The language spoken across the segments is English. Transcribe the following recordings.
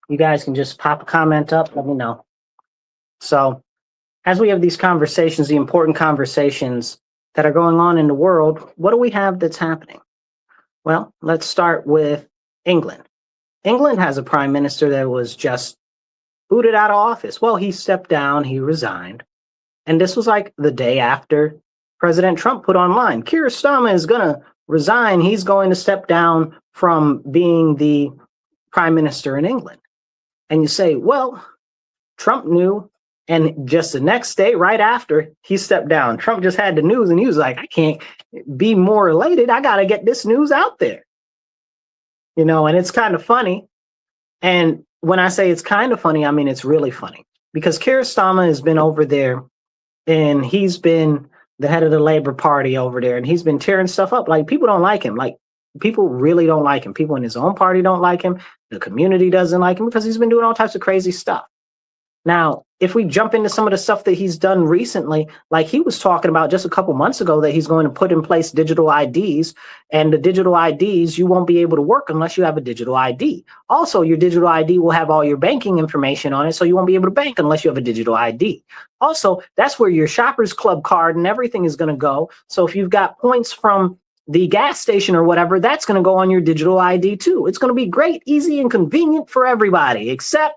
You guys can just pop a comment up, let me know. So, as we have these conversations, the important conversations that are going on in the world, what do we have that's happening? Well, let's start with England. England has a prime minister that was just booted out of office. Well, he stepped down, he resigned. And this was like the day after President Trump put online, Keir Starmer is going to resign. He's going to step down from being the prime minister in England. And you say, well, Trump knew. And just the next day, right after he stepped down, Trump just had the news and he was like, I can't be more elated. I got to get this news out there. And it's kind of funny. And when I say it's kind of funny, I mean, it's really funny because Keir Starmer has been over there and he's been the head of the Labour Party over there and he's been tearing stuff up. Like, people don't like him. Like, people really don't like him. People in his own party don't like him. The community doesn't like him because he's been doing all types of crazy stuff. Now, if we jump into some of the stuff that he's done recently, like he was talking about just a couple months ago that he's going to put in place digital IDs, and the digital IDs, you won't be able to work unless you have a digital ID. Also, your digital ID will have all your banking information on it, so you won't be able to bank unless you have a digital ID. Also, that's where your Shoppers Club card and everything is going to go. So if you've got points from the gas station or whatever, that's going to go on your digital ID too. It's going to be great, easy, and convenient for everybody, except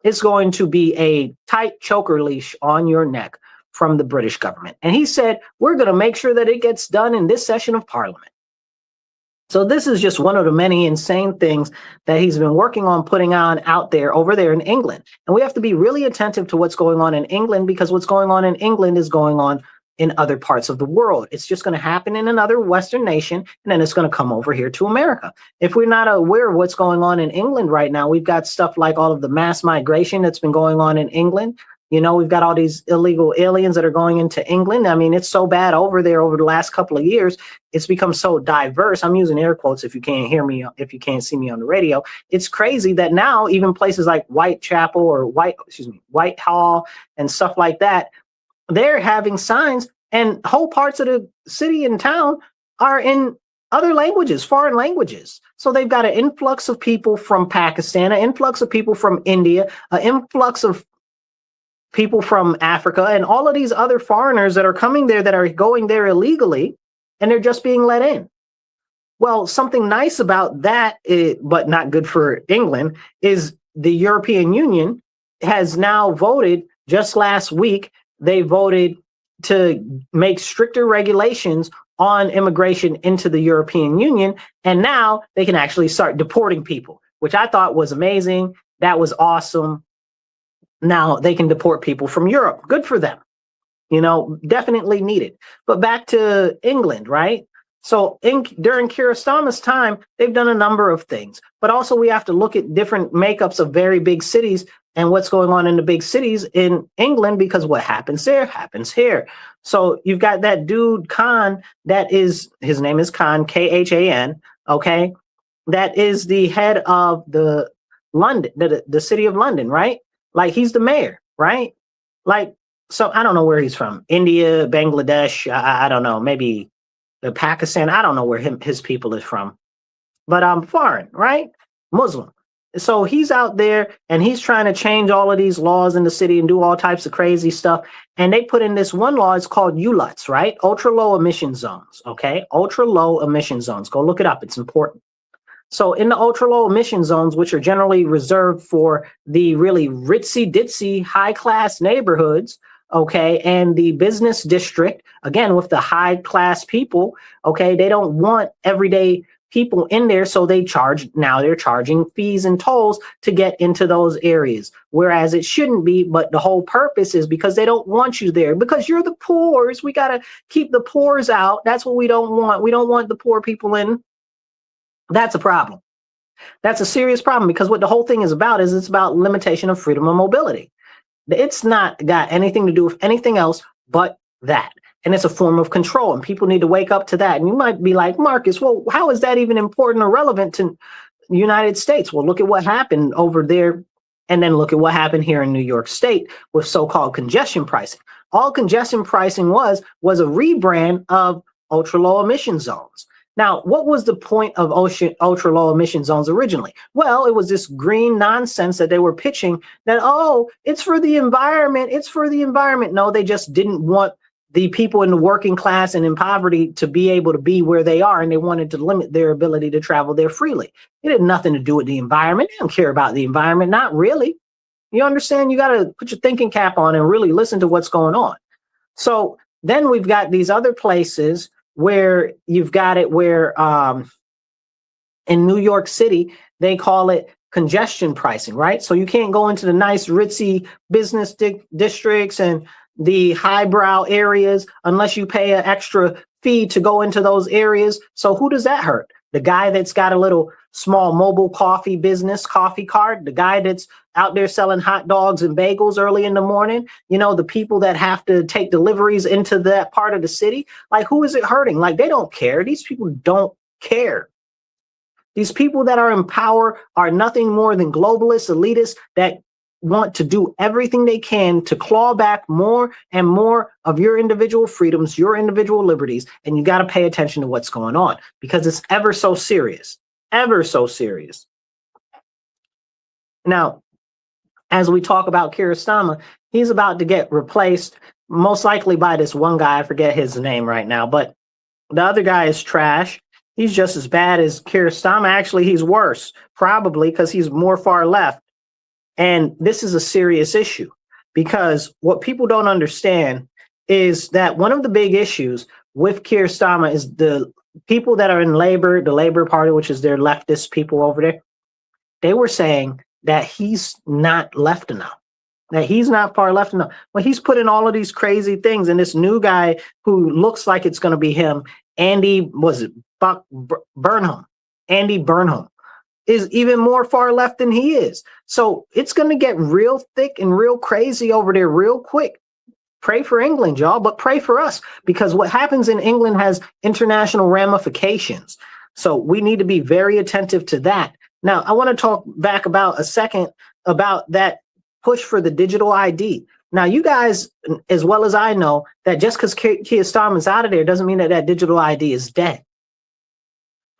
it's going to be a tight choker leash on your neck from the British government. And he said, we're going to make sure that it gets done in this session of Parliament. So this is just one of the many insane things that he's been working on putting on out there over there in England. And we have to be really attentive to what's going on in England, because what's going on in England is going on in other parts of the world. It's just going to happen in another Western nation, and then it's going to come over here to America. If we're not aware of what's going on in England right now, we've got stuff like all of the mass migration that's been going on in England. We've got all these illegal aliens that are going into England. I mean, it's so bad over there over the last couple of years. It's become so diverse. I'm using air quotes if you can't hear me, if you can't see me on the radio. It's crazy that now even places like Whitechapel or Whitehall and stuff like that, they're having signs, and whole parts of the city and town are in other languages, foreign languages. So they've got an influx of people from Pakistan, an influx of people from India, an influx of people from Africa, and all of these other foreigners that are coming there that are going there illegally, and they're just being let in. Well, something nice about that, but not good for England, is the European Union has now voted just last week. They voted to make stricter regulations on immigration into the European Union. And now they can actually start deporting people, which I thought was amazing. That was awesome. Now they can deport people from Europe. Good for them. Definitely needed. But back to England, right? So during Keir Starmer's time, they've done a number of things. But also we have to look at different makeups of very big cities and what's going on in the big cities in England, because what happens there happens here. So you've got that dude Khan, his name is Khan, Khan, okay? That is the head of the city of London, right? Like, he's the mayor, right? Like, so I don't know where he's from. India, Bangladesh, I don't know, maybe Pakistan. I don't know where his people is from. But foreign, right? Muslim. So he's out there and he's trying to change all of these laws in the city and do all types of crazy stuff. And they put in this one law, it's called ULUTs, right? Ultra low emission zones, okay? Ultra low emission zones. Go look it up. It's important. So in the ultra low emission zones, which are generally reserved for the really ritzy ditzy high class neighborhoods, okay, and the business district, again, with the high class people, okay, they don't want everyday people in there, so they're charging fees and tolls to get into those areas, whereas it shouldn't be. But the whole purpose is because they don't want you there, because you're the poors. We got to keep the poors out. That's what we don't want. We don't want the poor people in. That's a problem. That's a serious problem, because what the whole thing is about is it's about limitation of freedom of mobility. It's not got anything to do with anything else but that. And it's a form of control, and people need to wake up to that. And you might be like, Marcus, well, how is that even important or relevant to the United States? Well, look at what happened over there, and then look at what happened here in New York State with so-called congestion pricing. All congestion pricing was a rebrand of ultra low emission zones. Now, what was the point of ultra low emission zones originally? Well, it was this green nonsense that they were pitching that, oh, it's for the environment. It's for the environment. No, they just didn't want the people in the working class and in poverty to be able to be where they are. And they wanted to limit their ability to travel there freely. It had nothing to do with the environment. They don't care about the environment. Not really. You understand? You got to put your thinking cap on and really listen to what's going on. So then we've got these other places where you've got it where in New York City, they call it congestion pricing, right? So you can't go into the nice ritzy business districts and the highbrow areas unless you pay an extra fee to go into those areas. So who does that hurt? The guy that's got a little small mobile coffee business, coffee cart, the guy that's out there selling hot dogs and bagels early in the morning, you know, the people that have to take deliveries into that part of the city. Like, who is it hurting? Like, they don't care. These people don't care. These people that are in power are nothing more than globalist elitists that want to do everything they can to claw back more and more of your individual freedoms, your individual liberties. And you got to pay attention to what's going on because it's ever so serious, ever so serious. Now, as we talk about Keir Starmer, he's about to get replaced most likely by this one guy. I forget his name right now, but the other guy is trash. He's just as bad as Keir Starmer. Actually, he's worse, probably because he's more far left. And this is a serious issue because what people don't understand is that one of the big issues with Keir Starmer is the people that are in Labor, the Labor Party, which is their leftist people over there. They were saying that he's not left enough, that he's not far left enough. Well, he's put in all of these crazy things. And this new guy who looks like it's going to be him, Andy Burnham, is even more far left than he is. So it's going to get real thick and real crazy over there real quick. Pray for England, y'all, but pray for us because what happens in England has international ramifications. So we need to be very attentive to that. Now, I want to talk back about a second about that push for the digital ID. Now, you guys, as well as I know, that just because Keir Starmer's out of there doesn't mean that that digital ID is dead.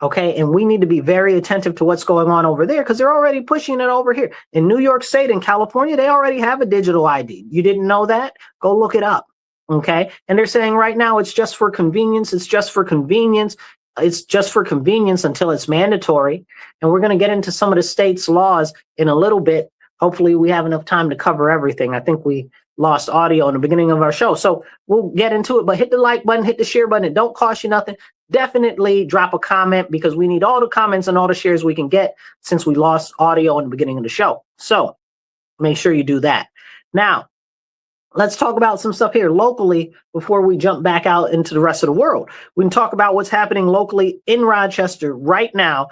Okay, and we need to be very attentive to what's going on over there because they're already pushing it over here. In New York State and California, they already have a digital ID. You didn't know that? Go look it up. Okay, and they're saying right now it's just for convenience. It's just for convenience. It's just for convenience until it's mandatory. And we're going to get into some of the state's laws in a little bit. Hopefully we have enough time to cover everything. I think we lost audio in the beginning of our show. So we'll get into it, but hit the like button, hit the share button. It don't cost you nothing. Definitely drop a comment because we need all the comments and all the shares we can get since we lost audio in the beginning of the show. So make sure you do that. Now, let's talk about some stuff here locally before we jump back out into the rest of the world. We can talk about what's happening locally in Rochester right now.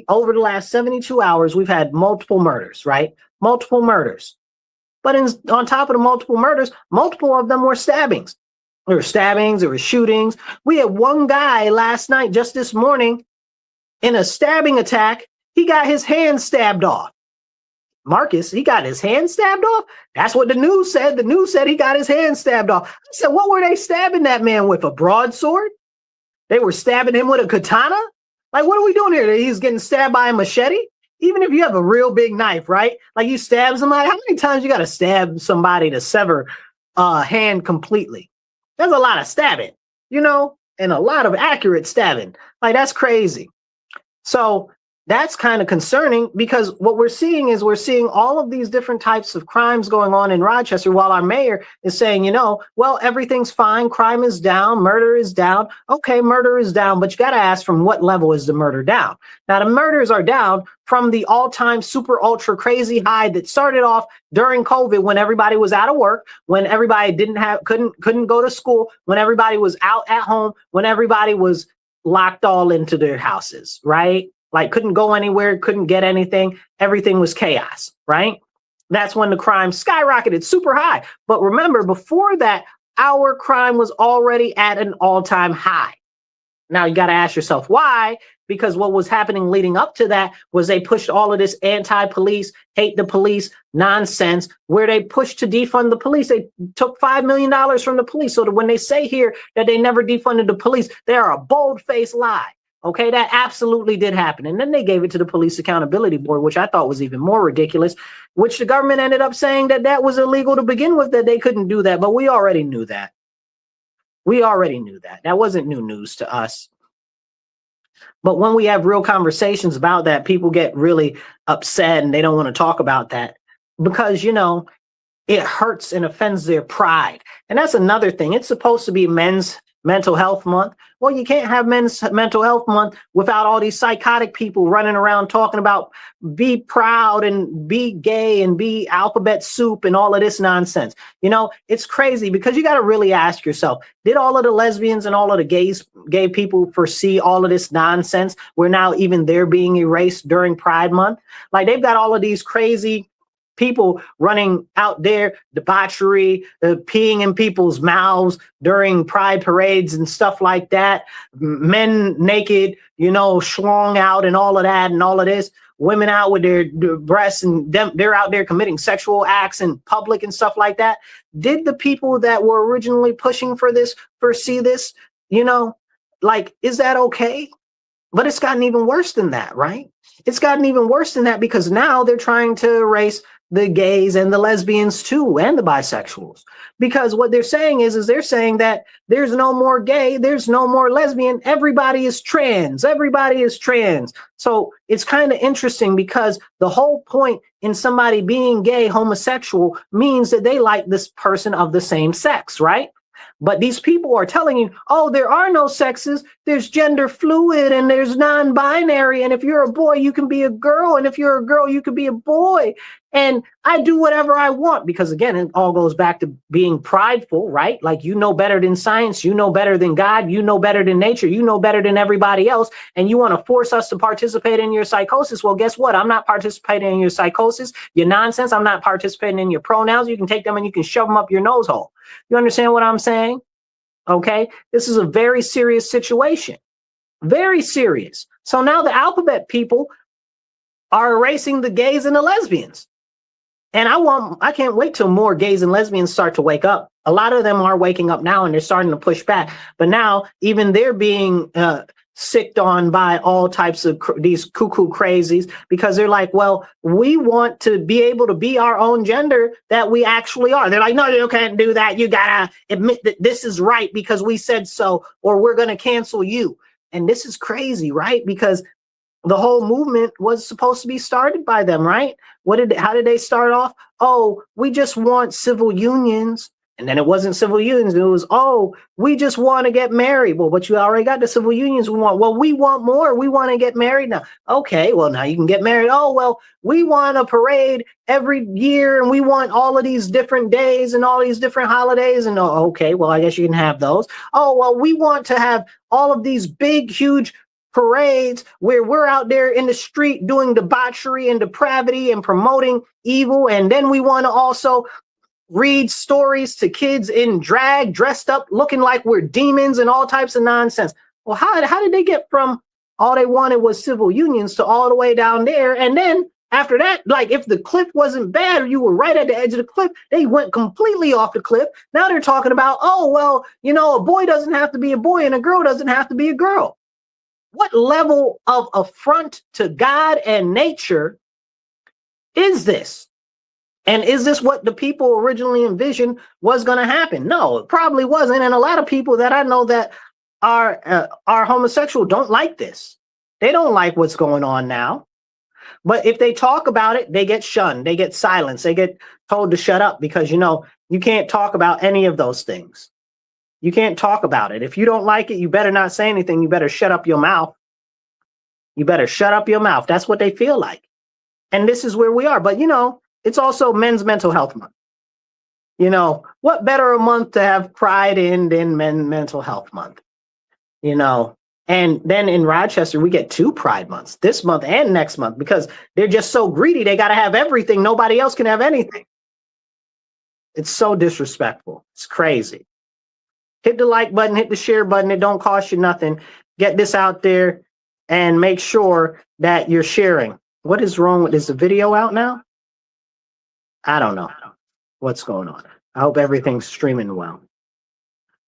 Over the last 72 hours, we've had multiple murders, right? Multiple murders. But on top of the multiple murders, multiple of them were stabbings. There were stabbings, there were shootings. We had one guy last night, just this morning, in a stabbing attack. He got his hand stabbed off. Marcus, he got his hand stabbed off? That's what the news said. The news said he got his hand stabbed off. I said, what were they stabbing that man with? A broadsword? They were stabbing him with a katana? Like, what are we doing here? He's getting stabbed by a machete? Even if you have a real big knife, right? Like you stab somebody, how many times you got to stab somebody to sever a hand completely? There's a lot of stabbing, you know, and a lot of accurate stabbing. Like, that's crazy. So that's kind of concerning because what we're seeing is we're seeing all of these different types of crimes going on in Rochester while our mayor is saying, you know, well, everything's fine. Crime is down. Murder is down. Okay, murder is down. But you got to ask from what level is the murder down? Now, the murders are down from the all-time super ultra crazy high that started off during COVID when everybody was out of work, when everybody couldn't go to school, when everybody was out at home, when everybody was locked all into their houses, right? Like couldn't go anywhere, couldn't get anything. Everything was chaos, right? That's when the crime skyrocketed super high. But remember, before that, our crime was already at an all-time high. Now you got to ask yourself why, because what was happening leading up to that was they pushed all of this anti-police, hate the police nonsense where they pushed to defund the police. They took $5 million from the police. So that when they say here that they never defunded the police, they are a bold-faced lie. Okay, that absolutely did happen. And then they gave it to the Police Accountability Board, which I thought was even more ridiculous, which the government ended up saying that that was illegal to begin with, that they couldn't do that. But we already knew that. We already knew that. That wasn't new news to us. But when we have real conversations about that, people get really upset and they don't want to talk about that because, you know, it hurts and offends their pride. And that's another thing. It's supposed to be Men's Mental Health Month. Well, you can't have Men's Mental Health Month without all these psychotic people running around talking about be proud and be gay and be alphabet soup and all of this nonsense. You know, it's crazy because you got to really ask yourself, did all of the lesbians and all of the gay people foresee all of this nonsense where now even they're being erased during Pride Month? Like they've got all of these crazy people running out there, debauchery, peeing in people's mouths during pride parades and stuff like that. Men naked, you know, schlong out and all of that and all of this. Women out with their breasts and they're out there committing sexual acts in public and stuff like that. Did the people that were originally pushing for this foresee this? You know, like, is that okay? But it's gotten even worse than that, right? It's gotten even worse than that because now they're trying to erase the gays and the lesbians too, and the bisexuals. Because what they're saying is they're saying that there's no more gay, there's no more lesbian, everybody is trans, everybody is trans. So it's kind of interesting because the whole point in somebody being gay, homosexual, means that they like this person of the same sex, right? But these people are telling you, oh, there are no sexes. There's gender fluid and there's non-binary. And if you're a boy, you can be a girl. And if you're a girl, you can be a boy. And I do whatever I want because, again, it all goes back to being prideful, right? Like, you know better than science. You know better than God. You know better than nature. You know better than everybody else. And you want to force us to participate in your psychosis. Well, guess what? I'm not participating in your psychosis, your nonsense. I'm not participating in your pronouns. You can take them and you can shove them up your nose hole. You understand what I'm saying? Okay. This is a very serious situation. Very serious. So now the alphabet people are erasing the gays and the lesbians. And I can't wait till more gays and lesbians start to wake up. A lot of them are waking up now and they're starting to push back. But now even they're being sicked on by all types of these cuckoo crazies because they're like, well, we want to be able to be our own gender that we actually are. They're like, no, you can't do that. You gotta admit that this is right because we said so, or we're going to cancel you. And this is crazy, right? Because the whole movement was supposed to be started by them, right? How did they start off? Oh, we just want civil unions. And then it wasn't civil unions. It was, oh, we just want to get married. Well, but you already got the civil unions we want. Well, we want more. We want to get married now. Okay, well, now you can get married. Oh, well, we want a parade every year and we want all of these different days and all these different holidays. And okay, well, I guess you can have those. Oh, well, we want to have all of these big, huge parades where we're out there in the street doing debauchery and depravity and promoting evil. And then we want to also read stories to kids in drag, dressed up, looking like we're demons and all types of nonsense. Well, how did they get from all they wanted was civil unions to all the way down there? And then after that, like if the cliff wasn't bad or you were right at the edge of the cliff, they went completely off the cliff. Now they're talking about, oh, well, you know, a boy doesn't have to be a boy and a girl doesn't have to be a girl. What level of affront to God and nature is this? And is this what the people originally envisioned was going to happen? No, it probably wasn't. And a lot of people that I know that are homosexual don't like this. They don't like what's going on now. But if they talk about it, they get shunned. They get silenced. They get told to shut up because, you know, you can't talk about any of those things. You can't talk about it. If you don't like it, you better not say anything. You better shut up your mouth. You better shut up your mouth. That's what they feel like. And this is where we are. But, you know, it's also Men's Mental Health Month. You know, what better a month to have pride in than Men's Mental Health Month? You know, and then in Rochester, we get 2 Pride Months, this month and next month, because they're just so greedy. They got to have everything. Nobody else can have anything. It's so disrespectful. It's crazy. Hit the like button, hit the share button. It don't cost you nothing. Get this out there and make sure that you're sharing. What is wrong with this? Is the video out now? I don't know what's going on. I hope everything's streaming well.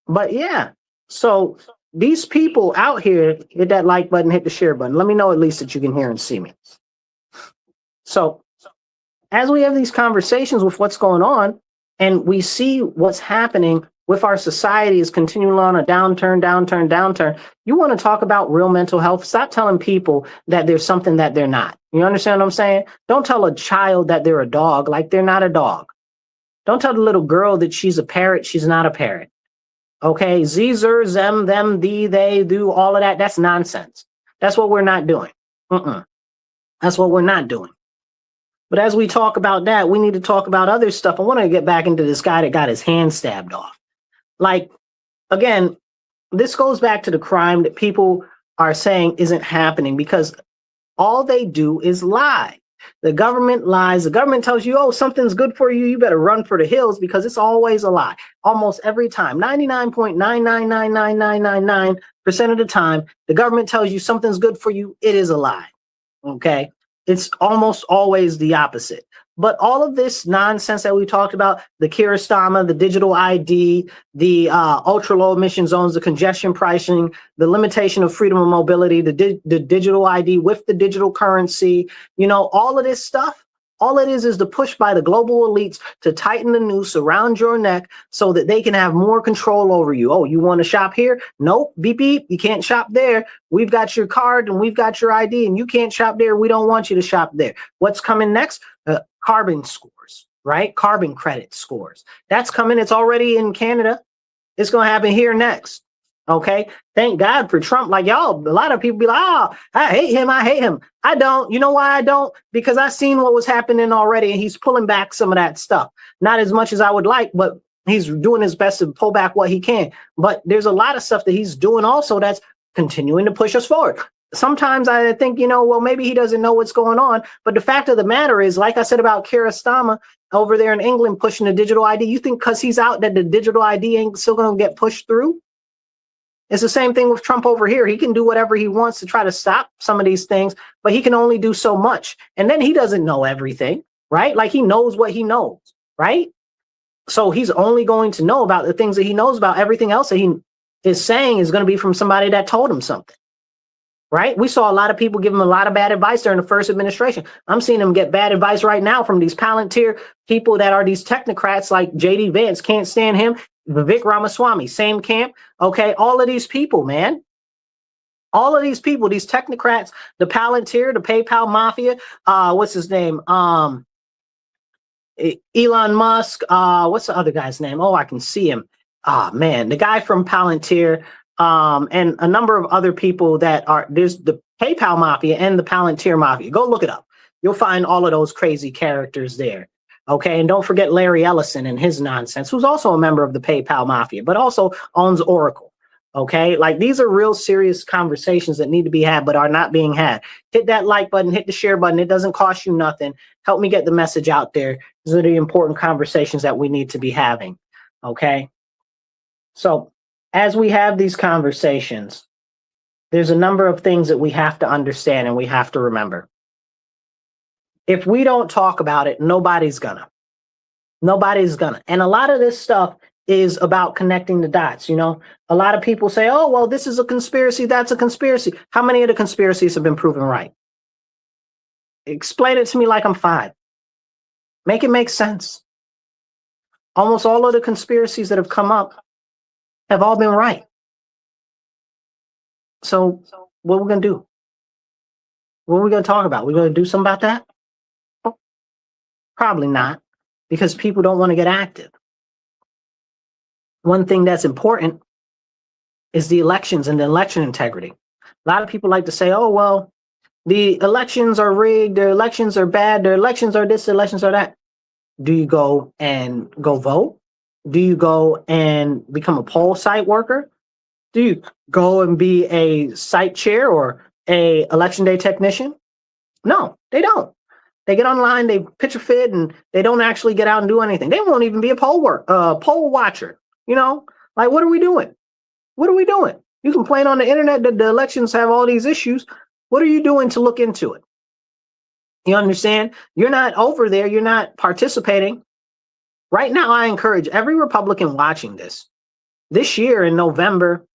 But yeah, so these people out here, hit that like button, hit the share button. Let me know at least that you can hear and see me. So as we have these conversations with what's going on, and we see what's happening with our society is continuing on a downturn. You want to talk about real mental health? Stop telling people that there's something that they're not. You understand what I'm saying? Don't tell a child that they're a dog like they're not a dog. Don't tell the little girl that she's a parrot. She's not a parrot. Okay, Zer, them, thee, they, do all of that. That's nonsense. That's what we're not doing. That's what we're not doing. But as we talk about that, we need to talk about other stuff. I want to get back into this guy that got his hand stabbed off. Like, again, this goes back to the crime that people are saying isn't happening because all they do is lie. The government lies. The government tells you, oh, something's good for you. You better run for the hills because it's always a lie. Almost every time, 99.9999999% of the time, the government tells you something's good for you. It is a lie. Okay. It's almost always the opposite. But all of this nonsense that we talked about, the Kiristama, the digital ID, the ultra low emission zones, the congestion pricing, the limitation of freedom of mobility, the digital ID with the digital currency, all of this stuff, all it is the push by the global elites to tighten the noose around your neck so that they can have more control over you. Oh, you want to shop here? Nope. Beep, beep. You can't shop there. We've got your card and we've got your ID and you can't shop there. We don't want you to shop there. What's coming next? Carbon scores, right? Carbon credit scores. That's coming. It's already in Canada. It's going to happen here next. Okay. Thank God for Trump. Like y'all, a lot of people be like, oh, I hate him. I don't. You know why I don't? Because I seen what was happening already and he's pulling back some of that stuff. Not as much as I would like, but he's doing his best to pull back what he can. But there's a lot of stuff that he's doing also that's continuing to push us forward. Sometimes I think, well, maybe he doesn't know what's going on. But the fact of the matter is, like I said about Kiristama over there in England pushing the digital ID, you think because he's out that the digital ID ain't still going to get pushed through? It's the same thing with Trump over here. He can do whatever he wants to try to stop some of these things, but he can only do so much. And then he doesn't know everything, right? Like he knows what he knows, right? So he's only going to know about the things that he knows about. Everything else that he is saying is going to be from somebody that told him something, right? We saw a lot of people give him a lot of bad advice during the first administration. I'm seeing him get bad advice right now from these Palantir people that are these technocrats like J.D. Vance. Can't stand him. Vivek Ramaswamy, same camp. Okay, all of these people, man. All of these people, these technocrats, the Palantir, the PayPal mafia, what's his name? Elon Musk, what's the other guy's name? Oh, I can see him. Man, the guy from Palantir, and a number of other people that are, there's the PayPal mafia and the Palantir mafia. Go look it up. You'll find all of those crazy characters there. Okay, and don't forget Larry Ellison and his nonsense, who's also a member of the PayPal mafia, but also owns Oracle. Okay, like these are real serious conversations that need to be had, but are not being had. Hit that like button, hit the share button. It doesn't cost you nothing. Help me get the message out there. These are the important conversations that we need to be having. Okay, so as we have these conversations, there's a number of things that we have to understand and we have to remember. If we don't talk about it, nobody's gonna. Nobody's gonna. And a lot of this stuff is about connecting the dots. A lot of people say, oh, well, this is a conspiracy. That's a conspiracy. How many of the conspiracies have been proven right? Explain it to me like I'm 5. Make it make sense. Almost all of the conspiracies that have come up have all been right. So what are we going to do? What are we going to talk about? We're going to do something about that? Probably not, because people don't want to get active. One thing that's important is the elections and the election integrity. A lot of people like to say, oh, well, the elections are rigged, the elections are bad, the elections are this, the elections are that. Do you go and go vote? Do you go and become a poll site worker? Do you go and be a site chair or a election day technician? No, they don't. They get online, they pitch a fit, and they don't actually get out and do anything. They won't even be a poll watcher. Like, what are we doing? What are we doing? You complain on the internet that the elections have all these issues. What are you doing to look into it? You understand? You're not over there. You're not participating. Right now, I encourage every Republican watching this year in November,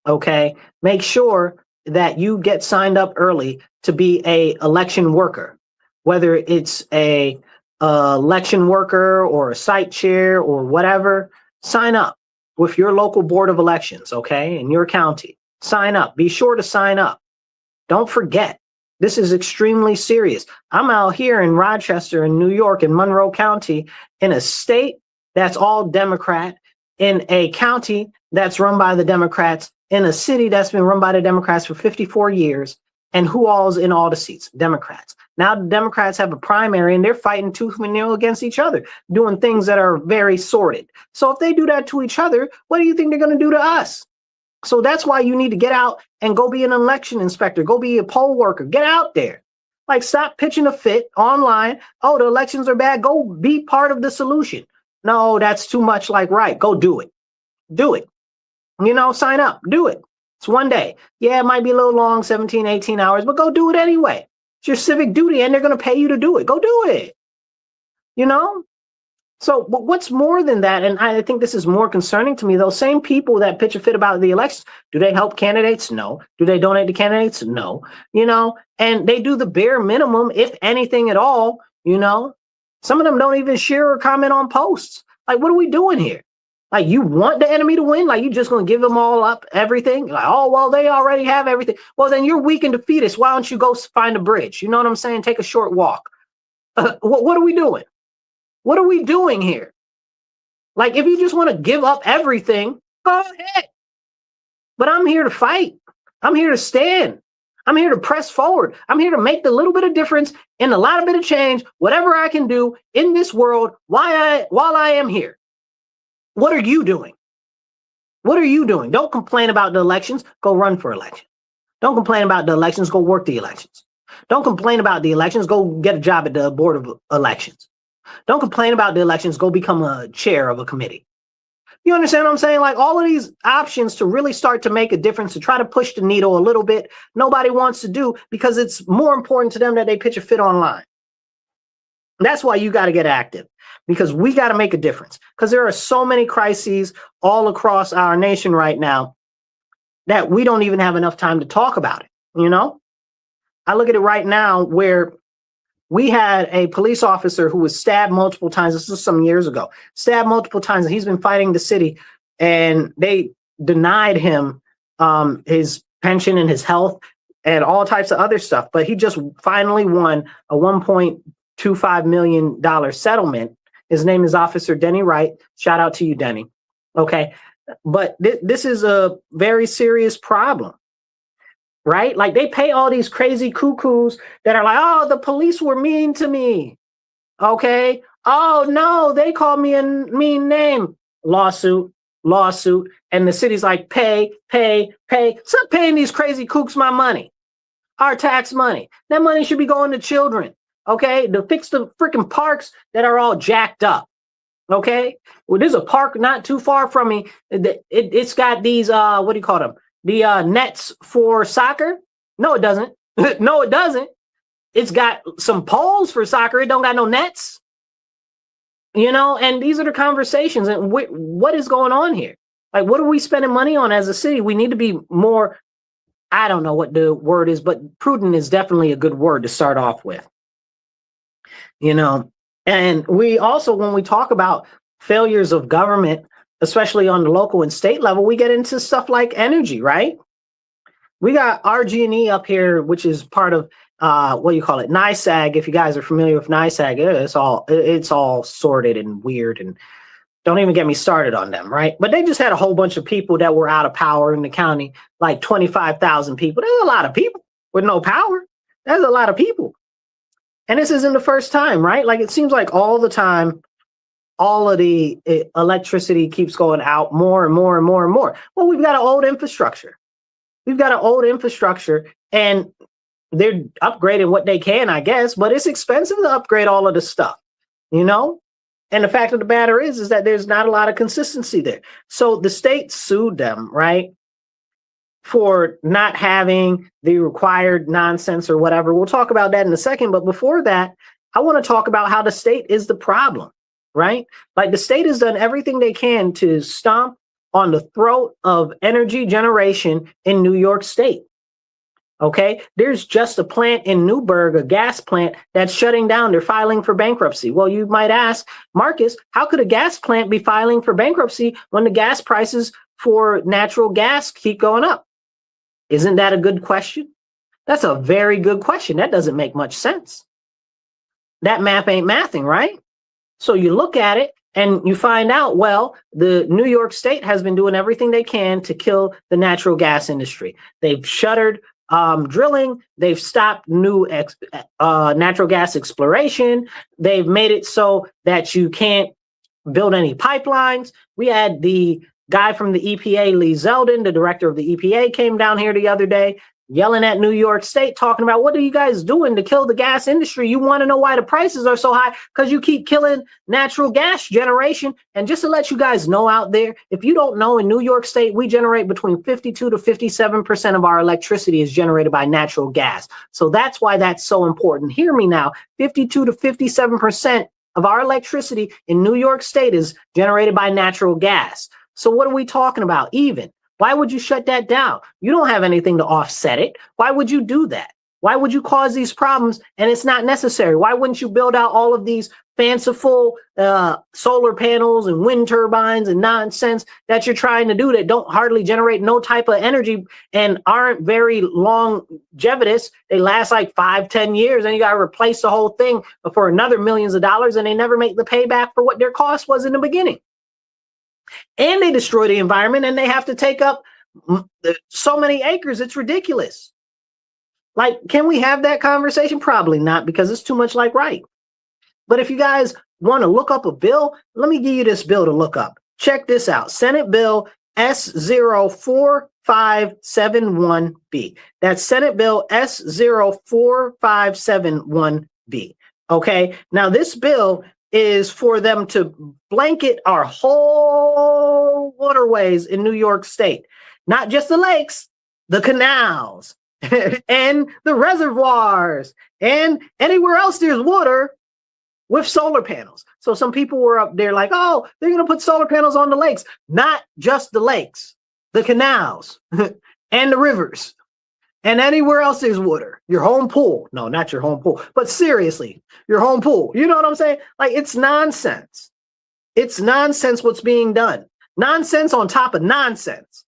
Okay, make sure that you get signed up early to be a election worker, whether it's a election worker or a site chair or whatever. Sign up with your local board of elections, okay, in your county. Sign up. Be sure to sign up. Don't forget. This is extremely serious. I'm out here in Rochester, in New York, in Monroe County, in a state that's all Democrat, in a county that's run by the Democrats, in a city that's been run by the Democrats for 54 years. And who all's in all the seats? Democrats. Now the Democrats have a primary and they're fighting tooth and nail against each other, doing things that are very sordid. So if they do that to each other, what do you think they're going to do to us? So that's why you need to get out and go be an election inspector, go be a poll worker, get out there. Like, stop pitching a fit online. Oh, the elections are bad. Go be part of the solution. No, that's too much like right. Go do it. Do it. You know, sign up, do it. It's one day. Yeah, it might be a little long, 17, 18 hours, but go do it anyway. It's your civic duty and they're going to pay you to do it. Go do it. You know? So, but what's more than that, and I think this is more concerning to me, those same people that pitch a fit about the elections, do they help candidates? No. Do they donate to candidates? No. You know, and they do the bare minimum, if anything at all, you know. Some of them don't even share or comment on posts. Like, what are we doing here? Like, you want the enemy to win? Like, you just going to give them all up, everything? Like, oh, well, they already have everything. Well, then you're weak and defeatist. Why don't you go find a bridge? You know what I'm saying? Take a short walk. What are we doing? What are we doing here? Like, if you just want to give up everything, go ahead. But I'm here to fight. I'm here to stand. I'm here to press forward. I'm here to make the little bit of difference in a lot of bit of change, whatever I can do in this world while I am here. What are you doing? What are you doing? Don't complain about the elections. Go run for election. Don't complain about the elections. Go work the elections. Don't complain about the elections. Go get a job at the board of elections. Don't complain about the elections. Go become a chair of a committee. You understand what I'm saying? Like, all of these options to really start to make a difference, to try to push the needle a little bit, nobody wants to do because it's more important to them that they pitch a fit online. That's why you got to get active, because we got to make a difference, because there are so many crises all across our nation right now that we don't even have enough time to talk about it. You know, I look at it right now where we had a police officer who was stabbed multiple times. This was some years ago, stabbed multiple times. And he's been fighting the city, and they denied him his pension and his health and all types of other stuff. But he just finally won a $1.25 million settlement. His name is Officer Denny Wright. Shout out to you, Denny. Okay. But this is a very serious problem. Right? Like, they pay all these crazy cuckoos that are like, oh, the police were mean to me. Okay. Oh, no, they called me a mean name. Lawsuit. And the city's like, pay. Stop paying these crazy kooks my money. Our tax money. That money should be going to children. Okay. To fix the freaking parks that are all jacked up. Okay. Well, there's a park not too far from me. It's got these, what do you call them? The nets for soccer? No, it doesn't. No, it doesn't. It's got some poles for soccer. It don't got no nets. You know, and these are the conversations. And what is going on here? Like, what are we spending money on as a city? We need to be more, I don't know what the word is, but prudent is definitely a good word to start off with. You know, and we also, when we talk about failures of government, especially on the local and state level, we get into stuff like energy, right? We got RG&E up here, which is part of, what do you call it? NISAG. If you guys are familiar with NISAG, it's all sorted and weird, and don't even get me started on them, right? But they just had a whole bunch of people that were out of power in the county, like 25,000 people. There's a lot of people with no power. That's a lot of people. And this isn't the first time, right? Like, it seems like all the time, all of the electricity keeps going out more and more and more and more. Well, we've got an old infrastructure. And they're upgrading what they can, I guess, but it's expensive to upgrade all of this stuff, you know? And the fact of the matter is that there's not a lot of consistency there. So the state sued them, right, for not having the required nonsense or whatever. We'll talk about that in a second. But before that, I want to talk about how the state is the problem. Right? Like, the state has done everything they can to stomp on the throat of energy generation in New York State. Okay, there's just a plant in Newburgh, a gas plant that's shutting down. They're filing for bankruptcy. Well, you might ask, Marcus, how could a gas plant be filing for bankruptcy when the gas prices for natural gas keep going up? Isn't that a good question? That's a very good question. That doesn't make much sense. That math ain't mathing, right? So you look at it and you find out, well, the New York State has been doing everything they can to kill the natural gas industry. They've shuttered drilling. They've stopped new natural gas exploration. They've made it so that you can't build any pipelines. We had the guy from the EPA, Lee Zeldin, the director of the EPA, came down here the other day yelling at New York State, talking about, what are you guys doing to kill the gas industry? You want to know why the prices are so high? Because you keep killing natural gas generation. And just to let you guys know out there, if you don't know, in New York State, we generate between 52 to 57% of our electricity is generated by natural gas. So that's why that's so important. Hear me now, 52 to 57% of our electricity in New York State is generated by natural gas. So what are we talking about? Even. Why would you shut that down? You don't have anything to offset it. Why would you do that? Why would you cause these problems and it's not necessary? Why wouldn't you build out all of these fanciful solar panels and wind turbines and nonsense that you're trying to do that don't hardly generate no type of energy and aren't very longevitous? They last like 5-10 years and you got to replace the whole thing for another millions of dollars, and they never make the payback for what their cost was in the beginning. And they destroy the environment and they have to take up so many acres. It's ridiculous. Like, can we have that conversation? Probably not, because it's too much like right. But if you guys want to look up a bill, let me give you this bill to look up. Check this out. Senate Bill S04571B. That's Senate Bill S04571B. Okay. Now this bill is for them to blanket our whole waterways in New York State, not just the lakes, the canals and the reservoirs and anywhere else there's water, with solar panels. So some people were up there like, oh, they're going to put solar panels on the lakes. Not just the lakes, the canals and the rivers. And anywhere else there's water, your home pool. No, not your home pool, but seriously, your home pool. You know what I'm saying? Like, it's nonsense. It's nonsense what's being done. Nonsense on top of nonsense.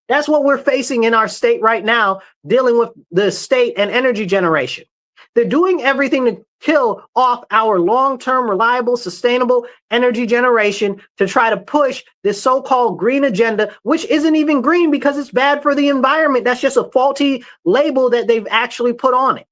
That's what we're facing in our state right now, dealing with the state and energy generation. They're doing everything to kill off our long-term, reliable, sustainable energy generation to try to push this so-called green agenda, which isn't even green because it's bad for the environment. That's just a faulty label that they've actually put on it.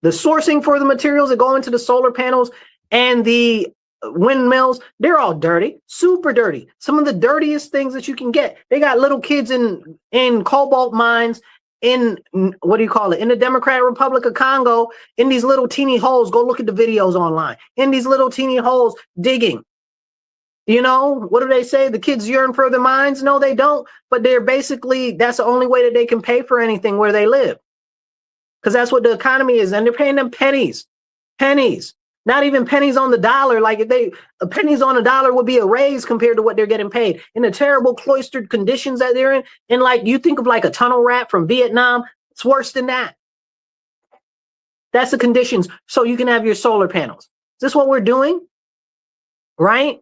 The sourcing for the materials that go into the solar panels and the windmills, they're all dirty, super dirty. Some of the dirtiest things that you can get. They got little kids in cobalt mines in, what do you call it, in the Democratic Republic of Congo, in these little teeny holes. Go look at the videos online. In these little teeny holes digging. You know, what do they say? The kids yearn for their mines? No, they don't. But they're basically, that's the only way that they can pay for anything where they live. Because that's what the economy is. And they're paying them pennies. Pennies. Not even pennies on the dollar. Like, if they, pennies on a dollar would be a raise compared to what they're getting paid in the terrible cloistered conditions that they're in. And like, you think of like a tunnel rat from Vietnam, it's worse than that. That's the conditions. So you can have your solar panels. Is this what we're doing? Right?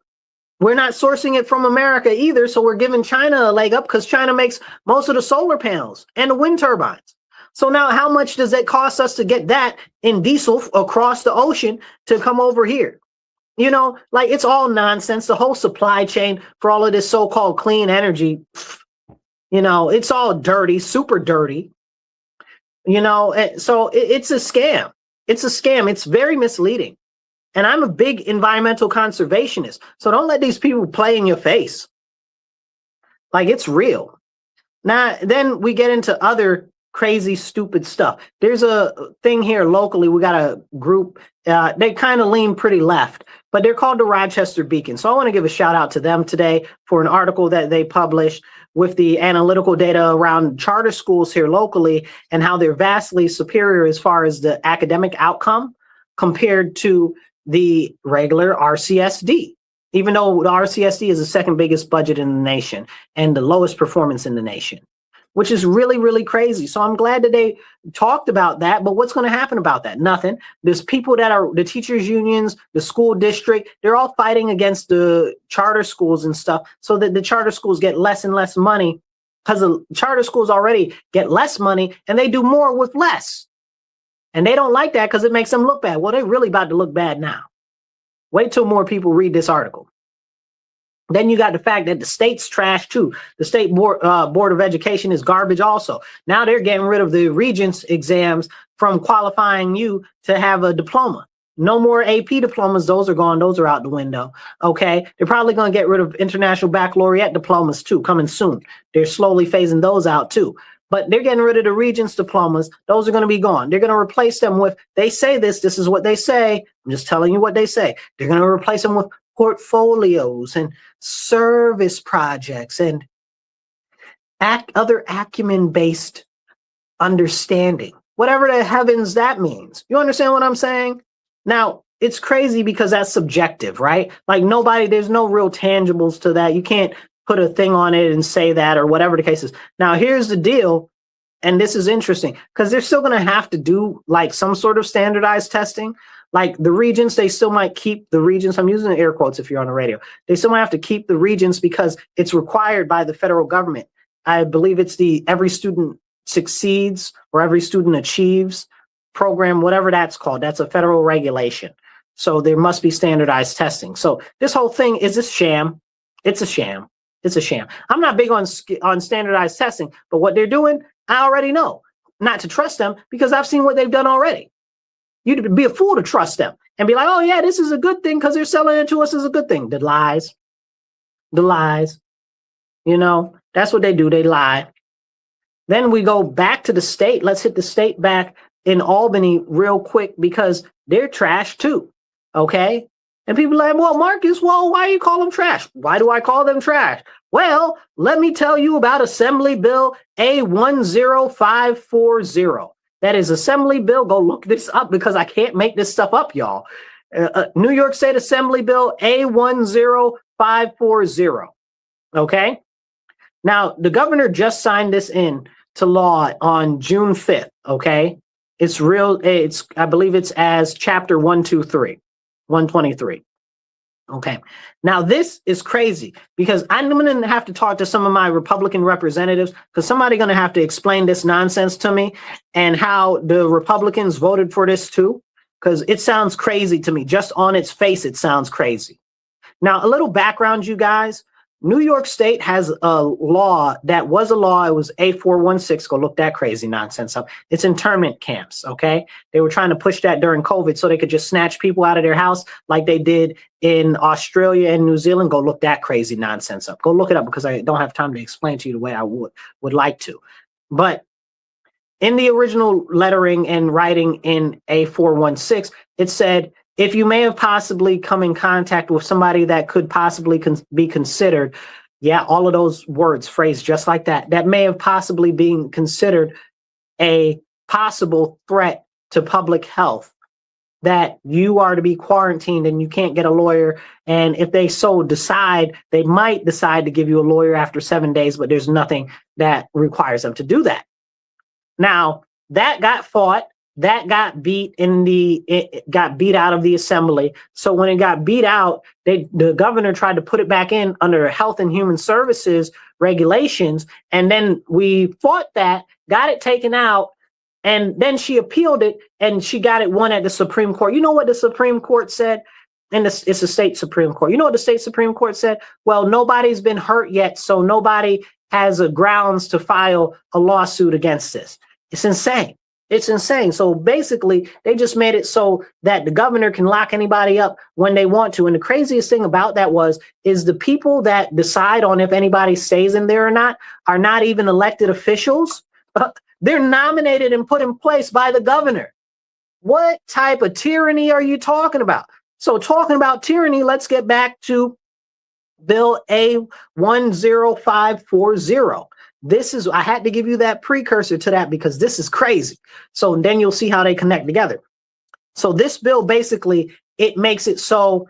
We're not sourcing it from America either. So we're giving China a leg up because China makes most of the solar panels and the wind turbines. So now how much does it cost us to get that in diesel across the ocean to come over here? You know, like, it's all nonsense. The whole supply chain for all of this so-called clean energy, you know, it's all dirty, super dirty, you know, so it's a scam. It's a scam. It's very misleading. And I'm a big environmental conservationist. So don't let these people play in your face. Like, it's real. Now, then we get into other crazy, stupid stuff. There's a thing here locally. We got a group. They kind of lean pretty left, but they're called the Rochester Beacon. So I want to give a shout out to them today for an article that they published with the analytical data around charter schools here locally and how they're vastly superior as far as the academic outcome compared to the regular RCSD. even though the RCSD is the second biggest budget in the nation and the lowest performance in the nation, which is really, really crazy. So I'm glad that they talked about that, but what's going to happen about that? Nothing. There's people that are the teachers unions, the school district, they're all fighting against the charter schools and stuff so that the charter schools get less and less money, because the charter schools already get less money and they do more with less. And they don't like that because it makes them look bad. Well, they're really about to look bad now. Wait till more people read this article. Then you got the fact that the state's trash too. The state board of education is garbage also. Now they're getting rid of the regents exams from qualifying you to have a diploma. No more AP diplomas. Those are gone. Those are out the window. Okay. They're probably going to get rid of international baccalaureate diplomas too, coming soon. They're slowly phasing those out too. But they're getting rid of the regents diplomas. Those are going to be gone. They're going to replace them with, they say this is what they say. I'm just telling you what they say. They're going to replace them with portfolios and service projects and other acumen-based understanding, whatever the heavens that means. You understand what I'm saying? Now, it's crazy because that's subjective, right? Like there's no real tangibles to that. You can't put a thing on it and say that or whatever the case is. Now, here's the deal, and this is interesting because they're still going to have to do like some sort of standardized testing. Like the regents, they still might keep the regents. I'm using air quotes if you're on the radio. They still might have to keep the regents because it's required by the federal government. I believe it's the Every Student Succeeds or Every Student Achieves program, whatever that's called. That's a federal regulation. So there must be standardized testing. So this whole thing is a sham. It's a sham. It's a sham. I'm not big on standardized testing, but what they're doing, I already know not to trust them because I've seen what they've done already. You'd be a fool to trust them and be like, oh yeah, this is a good thing because they're selling it to us as a good thing. The lies, you know, that's what they do. They lie. Then we go back to the state. Let's hit the state back in Albany real quick because they're trash too. Okay. And people are like, well, Marcus, why do you call them trash? Why do I call them trash? Well, let me tell you about Assembly Bill A10540. That is Assembly Bill. Go look this up because I can't make this stuff up, y'all. New York State Assembly Bill A10540. Okay. Now, the governor just signed this in to law on June 5th. Okay. I believe it's as chapter 123. Okay. Now this is crazy because I'm going to have to talk to some of my Republican representatives because somebody's going to have to explain this nonsense to me and how the Republicans voted for this too, because it sounds crazy to me. Just on its face, it sounds crazy. Now, a little background, you guys. New York State has a law that was a law. It was A416. Go look that crazy nonsense up. It's internment camps. Okay. They were trying to push that during COVID so they could just snatch people out of their house like they did in Australia and New Zealand. Go look that crazy nonsense up. Go look it up because I don't have time to explain to you the way I would like to. But in the original lettering and writing in A416, it said, if you may have possibly come in contact with somebody that could possibly be considered, yeah, all of those words phrased just like that, that may have possibly been considered a possible threat to public health, that you are to be quarantined and you can't get a lawyer. And if they so decide, they might decide to give you a lawyer after 7 days, but there's nothing that requires them to do that. Now, that got fought. That got beat got beat out of the assembly. So when it got beat out, the governor tried to put it back in under Health and Human Services regulations. And then we fought that, got it taken out, and then she appealed it and she got it won at the Supreme Court. You know what the Supreme Court said? And it's a state Supreme Court. You know what the state Supreme Court said? Well, nobody's been hurt yet, so nobody has a grounds to file a lawsuit against this. It's insane. It's insane. So basically, they just made it so that the governor can lock anybody up when they want to. And the craziest thing about that is the people that decide on if anybody stays in there or not are not even elected officials. They're nominated and put in place by the governor. What type of tyranny are you talking about? So talking about tyranny, let's get back to Bill A10540. I had to give you that precursor to that because this is crazy. So then you'll see how they connect together. So this bill basically, it makes it so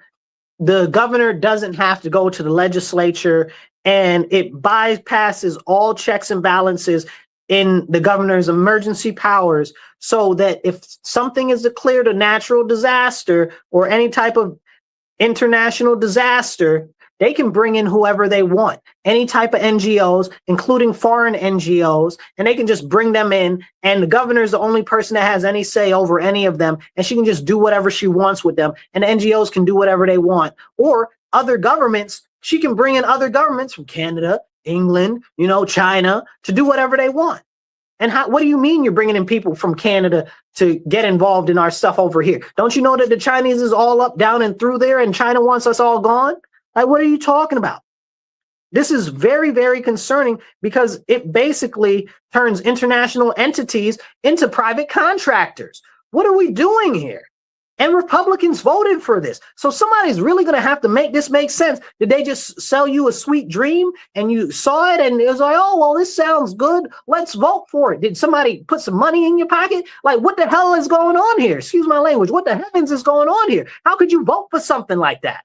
the governor doesn't have to go to the legislature, and it bypasses all checks and balances in the governor's emergency powers, so that if something is declared a natural disaster or any type of international disaster, they can bring in whoever they want, any type of NGOs, including foreign NGOs, and they can just bring them in. And the governor is the only person that has any say over any of them. And she can just do whatever she wants with them. And the NGOs can do whatever they want. Or other governments, she can bring in other governments from Canada, England, China, to do whatever they want. And what do you mean you're bringing in people from Canada to get involved in our stuff over here? Don't you know that the Chinese is all up, down, and through there, and China wants us all gone? Like, what are you talking about? This is very, very concerning, because it basically turns international entities into private contractors. What are we doing here? And Republicans voted for this. So somebody's really going to have to make this make sense. Did they just sell you a sweet dream and you saw it and it was like, oh, well, this sounds good. Let's vote for it. Did somebody put some money in your pocket? Like, what the hell is going on here? Excuse my language. What the heavens is going on here? How could you vote for something like that?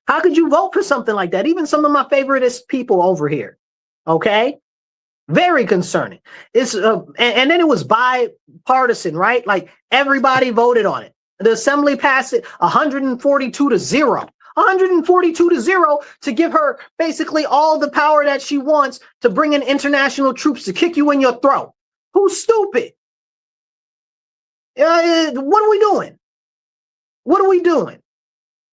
How could you vote for something like that? Even some of my favoriteest people over here. Okay. Very concerning. It's and then it was bipartisan, right? Like, everybody voted on it. The assembly passed it 142 to 0. 142 to 0 to give her basically all the power that she wants to bring in international troops to kick you in your throat. Who's stupid? What are we doing? What are we doing?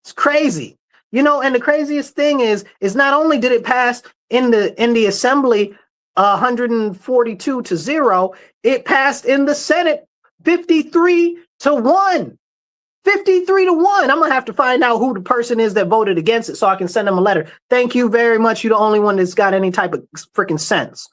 It's crazy. And the craziest thing is not only did it pass in the assembly 142 to 0, it passed in the Senate 53 to 1. 53 to 1. I'm gonna have to find out who the person is that voted against it so I can send them a letter. Thank you very much. You're the only one that's got any type of freaking sense.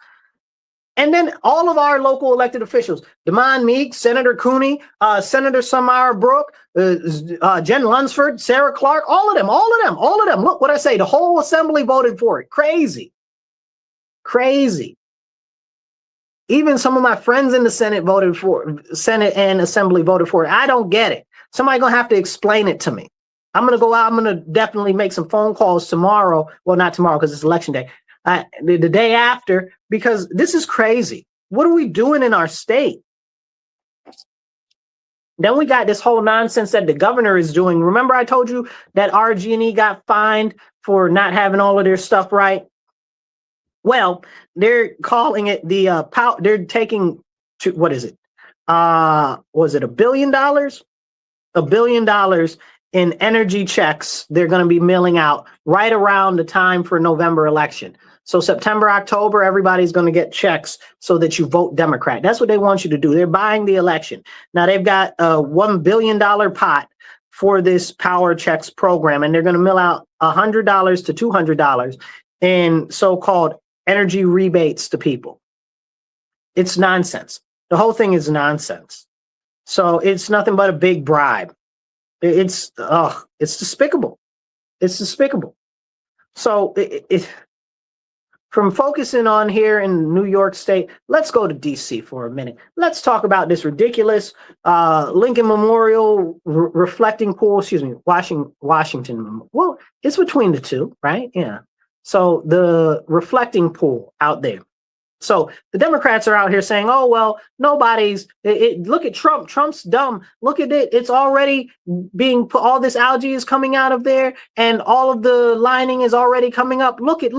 And then all of our local elected officials, Damon Meeks, Senator Cooney, Senator Samara Brooke, Jen Lunsford, Sarah Clark, all of them. Look what I say. The whole assembly voted for it. Crazy. Even some of my friends in the Senate and assembly voted for it. I don't get it. Somebody gonna have to explain it to me. I'm gonna go out. I'm gonna definitely make some phone calls tomorrow. Well, not tomorrow because it's election day. The day after, because this is crazy. What are we doing in our state? Then we got this whole nonsense that the governor is doing. Remember I told you that RG&E got fined for not having all of their stuff right? Well, they're calling it the they're taking to, what is it? Was it $1 billion? $1 billion in energy checks they're going to be mailing out right around the time for November election. So September, October, everybody's going to get checks so that you vote Democrat. That's what they want you to do. They're buying the election. Now they've got a $1 billion pot for this power checks program, and they're going to mail out $100 to $200 in so-called energy rebates to people. It's nonsense. The whole thing is nonsense. So it's nothing but a big bribe. It's despicable. It's despicable. So from focusing on here in New York State, let's go to DC for a minute. Let's talk about this ridiculous Lincoln Memorial reflecting pool, Washington. Well, it's between the two, right? Yeah. So the reflecting pool out there. So the Democrats are out here saying, oh, well, look at Trump. Trump's dumb. Look at it. It's already being put. All this algae is coming out of there and all of the lining is already coming up. Look it.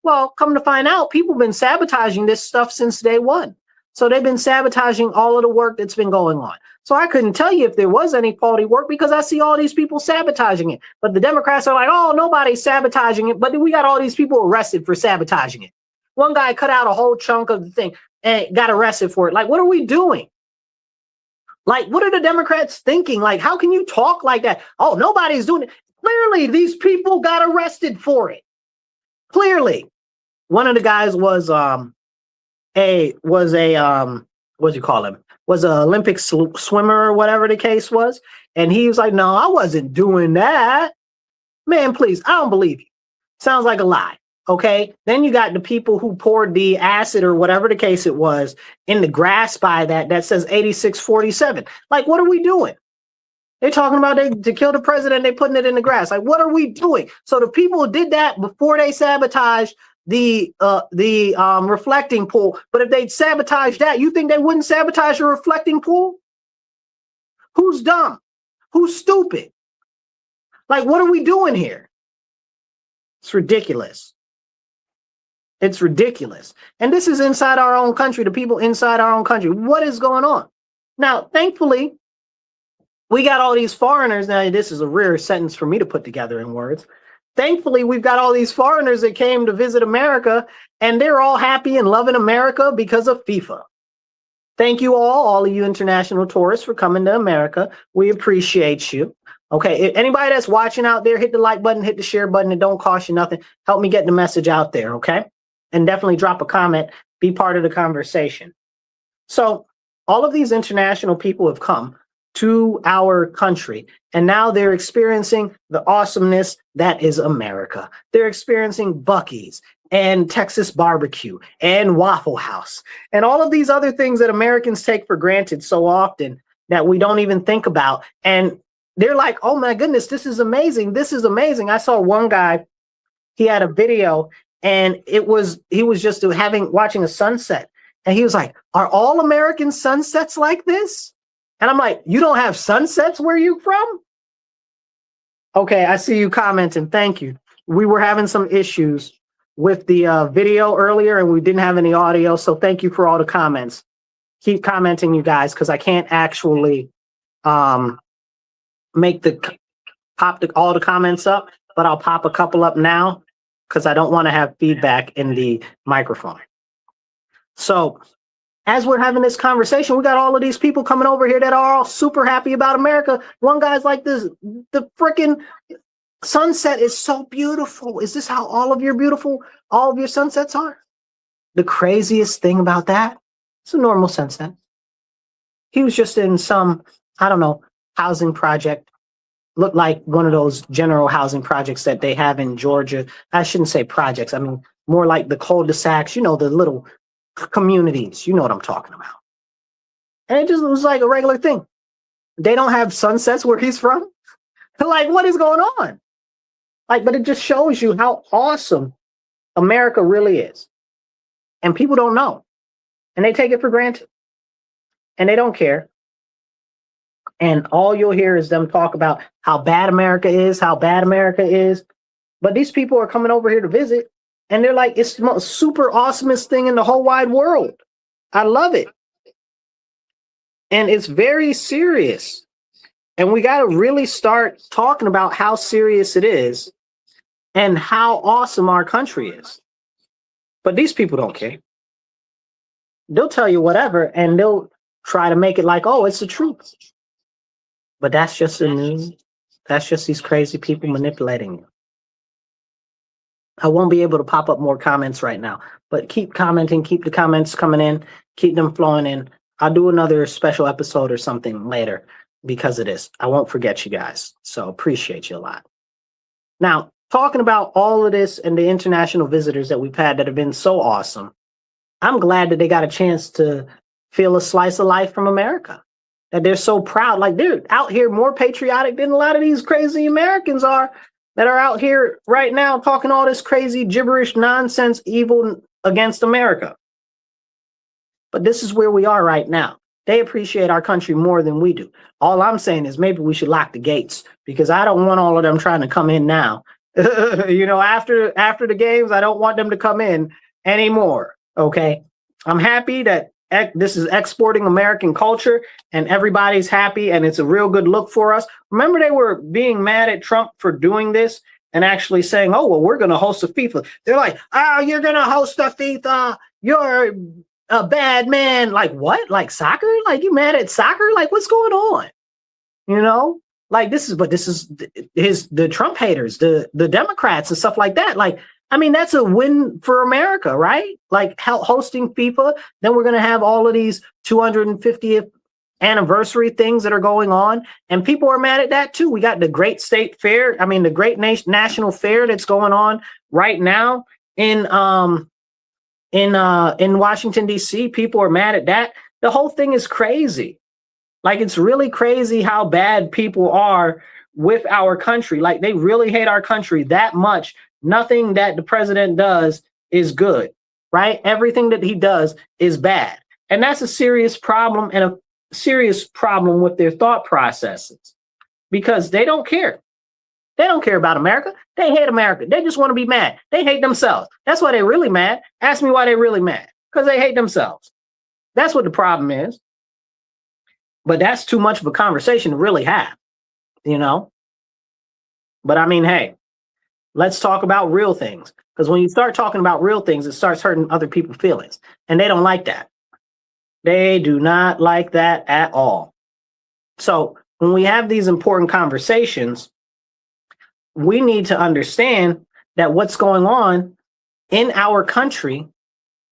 Well, come to find out, people have been sabotaging this stuff since day one. So they've been sabotaging all of the work that's been going on. So I couldn't tell you if there was any faulty work because I see all these people sabotaging it. But the Democrats are like, oh, nobody's sabotaging it. But we got all these people arrested for sabotaging it. One guy cut out a whole chunk of the thing and got arrested for it. Like, what are we doing? Like, what are the Democrats thinking? Like, how can you talk like that? Oh, nobody's doing it. Clearly, these people got arrested for it. Clearly. One of the guys was was an Olympic swimmer or whatever the case was. And he was like, no, I wasn't doing that. Man, please, I don't believe you. Sounds like a lie. Okay. Then you got the people who poured the acid or whatever the case it was in the grass by that says 8647. Like, what are we doing? They're talking about to kill the president, they putting it in the grass. Like, what are we doing? So the people who did that before they sabotaged the reflecting pool. But if they'd sabotage that, you think they wouldn't sabotage a reflecting pool? Who's dumb? Who's stupid? Like, what are we doing here? It's ridiculous. It's ridiculous. And this is inside our own country, the people inside our own country. What is going on? Now, thankfully, we got all these foreigners. Now, this is a rare sentence for me to put together in words. Thankfully, we've got all these foreigners that came to visit America, and they're all happy and loving America because of FIFA. Thank you all of you international tourists for coming to America. We appreciate you. Okay, anybody that's watching out there, hit the like button, hit the share button. It don't cost you nothing. Help me get the message out there, okay? And definitely drop a comment. Be part of the conversation. So all of these international people have come to our country, and now they're experiencing the awesomeness that is America. They're experiencing Buc-ee's and Texas barbecue and Waffle House and all of these other things that Americans take for granted so often that we don't even think about. And they're like, oh my goodness, this is amazing. This is amazing. I saw one guy, he had a video, and he was just watching a sunset. And he was like, are all American sunsets like this? And I'm like, you don't have sunsets where you from? Okay, I see you commenting. Thank you. We were having some issues with the video earlier, and we didn't have any audio. So thank you for all the comments. Keep commenting, you guys, because I can't actually pop all the comments up, but I'll pop a couple up now because I don't want to have feedback in the microphone. So as we're having this conversation, we got all of these people coming over here that are all super happy about America. One guy's like, this, the freaking sunset is so beautiful. Is this how all of your sunsets are? The craziest thing about that, it's a normal sunset. He was just in some, I don't know, housing project. Looked like one of those general housing projects that they have in Georgia. I shouldn't say projects. I mean, more like the cul-de-sacs, you know, the little communities. You know what I'm talking about. And it just was like a regular thing. They don't have sunsets where he's from. Like, what is going on? Like, but it just shows you how awesome America really is. And people don't know. And they take it for granted. And they don't care. And all you'll hear is them talk about how bad America is, how bad America is. But these people are coming over here to visit, and they're like, it's the most super awesomest thing in the whole wide world. I love it. And it's very serious. And we got to really start talking about how serious it is and how awesome our country is. But these people don't care. They'll tell you whatever, and they'll try to make it like, oh, it's the truth. But that's just the news. That's just these crazy people manipulating you. I won't be able to pop up more comments right now, but keep commenting, keep the comments coming in, keep them flowing in. I'll do another special episode or something later because of this. I won't forget you guys. So appreciate you a lot. Now, talking about all of this and the international visitors that we've had that have been so awesome, I'm glad that they got a chance to feel a slice of life from America. That they're so proud, like they're out here more patriotic than a lot of these crazy Americans are that are out here right now talking all this crazy gibberish, nonsense, evil against America. But this is where we are right now. They appreciate our country more than we do. All I'm saying is maybe we should lock the gates because I don't want all of them trying to come in now. You know, after the games, I don't want them to come in anymore. Okay. I'm happy that this is exporting American culture and everybody's happy and it's a real good look for us. Remember, they were being mad at Trump for doing this and actually saying, oh, well, we're going to host a FIFA. They're like, oh, you're going to host a FIFA. You're a bad man. Like what? Like soccer? Like you mad at soccer? Like what's going on? You know, like this is the Trump haters, the Democrats and stuff like that. Like, I mean, that's a win for America, right? Like hosting FIFA. Then we're going to have all of these 250th anniversary things that are going on. And people are mad at that, too. We got the great state fair. I mean, the great national fair that's going on right now in Washington, D.C. People are mad at that. The whole thing is crazy. Like, it's really crazy how bad people are with our country. Like, they really hate our country that much. Nothing that the president does is good, right? Everything that he does is bad. And that's a serious problem, and a serious problem with their thought processes, because they don't care. They don't care about America. They hate America. They just want to be mad. They hate themselves. That's why they're really mad. Ask me why they're really mad. Because they hate themselves. That's what the problem is. But that's too much of a conversation to really have, you know? But I mean, hey, let's talk about real things. Because when you start talking about real things, it starts hurting other people's feelings. And they don't like that. They do not like that at all. So when we have these important conversations, we need to understand that what's going on in our country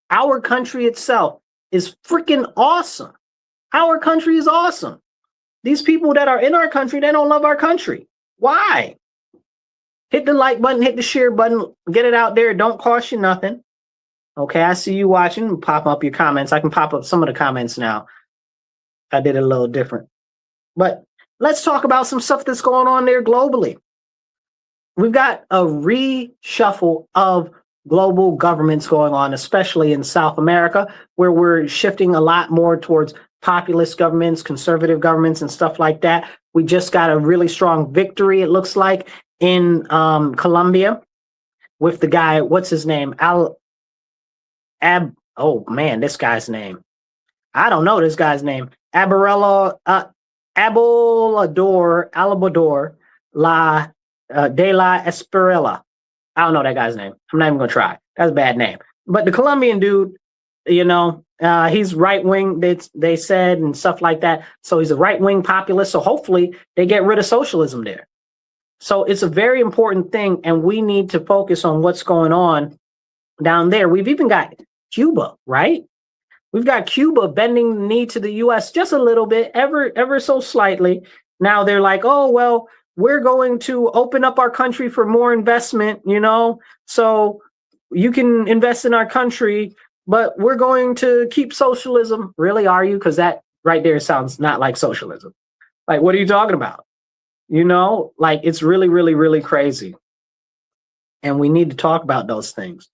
itself is freaking awesome. Our country is awesome. These people that are in our country, they don't love our country. Why? Hit the like button, hit the share button, get it out there. It don't cost you nothing. Okay, I see you watching. Pop up your comments. I can pop up some of the comments now. I did it a little different. But let's talk about some stuff that's going on there globally. We've got a reshuffle of global governments going on, especially in South America, where we're shifting a lot more towards populist governments, conservative governments, and stuff like that. We just got a really strong victory, it looks like, in Colombia with the guy, what's his name? Oh man, this guy's name. I don't know this guy's name. Alabador de la Espriella. I don't know that guy's name. I'm not even gonna try. That's a bad name. But the Colombian dude, you know, he's right wing. They said and stuff like that. So he's a right wing populist. So hopefully they get rid of socialism there. So it's a very important thing, and we need to focus on what's going on down there. We've even got Cuba, right? We've got Cuba bending the knee to the U.S. just a little bit, ever so slightly. Now they're like, oh well, we're going to open up our country for more investment, you know, so you can invest in our country, but we're going to keep socialism. Really, are you? Because that right there sounds not like socialism. Like, what are you talking about? You know, like, it's really, really, really crazy. And we need to talk about those things.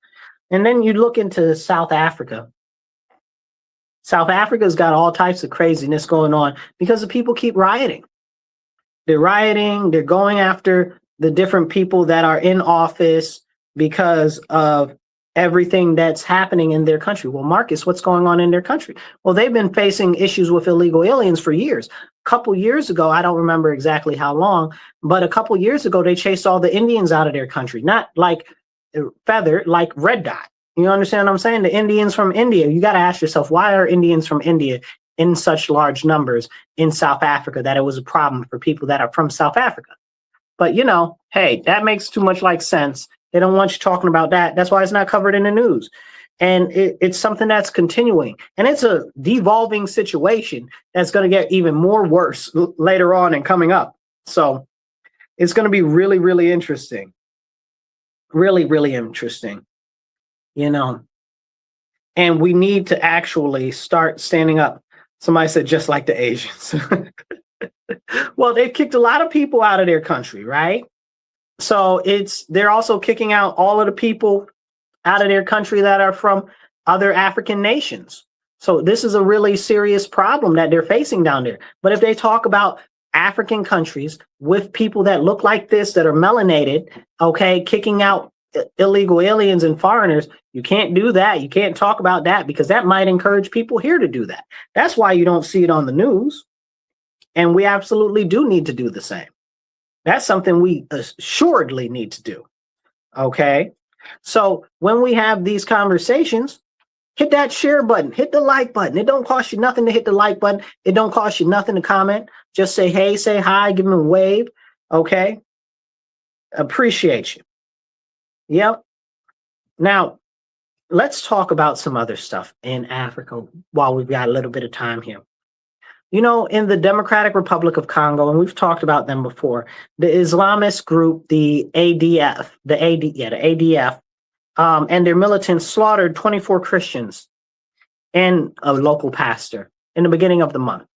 And then you look into South Africa. South Africa's got all types of craziness going on because the people keep rioting. They're rioting, they're going after the different people that are in office because of everything that's happening in their country. Well, Marcus, what's going on in their country? Well, they've been facing issues with illegal aliens for years. A couple years ago, I don't remember exactly how long, but a couple years ago, they chased all the Indians out of their country. Not like feather, like red dot. You understand what I'm saying? The Indians from India. You got to ask yourself, why are Indians from India in such large numbers in South Africa, that it was a problem for people that are from South Africa? But, you know, hey, that makes too much like sense. They don't want you talking about that. That's why it's not covered in the news. And it's something that's continuing. And it's a devolving situation that's going to get even more worse later on and coming up. So it's going to be really, really interesting. Really, really interesting. You know, and we need to actually start standing up. Somebody said, just like the Asians. Well, they've kicked a lot of people out of their country, right? So they're also kicking out all of the people out of their country that are from other African nations. So this is a really serious problem that they're facing down there. But if they talk about African countries with people that look like this, that are melanated, okay, kicking out illegal aliens and foreigners, you can't do that. You can't talk about that because that might encourage people here to do that. That's why you don't see it on the news. And we absolutely do need to do the same. That's something we assuredly need to do. Okay. So when we have these conversations, hit that share button, hit the like button. It don't cost you nothing to hit the like button. It don't cost you nothing to comment. Just say, hey, say hi, give them a wave. Okay. Appreciate you. Yep. Now, let's talk about some other stuff in Africa while we've got a little bit of time here. You know, in the Democratic Republic of Congo, and we've talked about them before, the Islamist group, the ADF, and their militants slaughtered 24 Christians and a local pastor in the beginning of the month.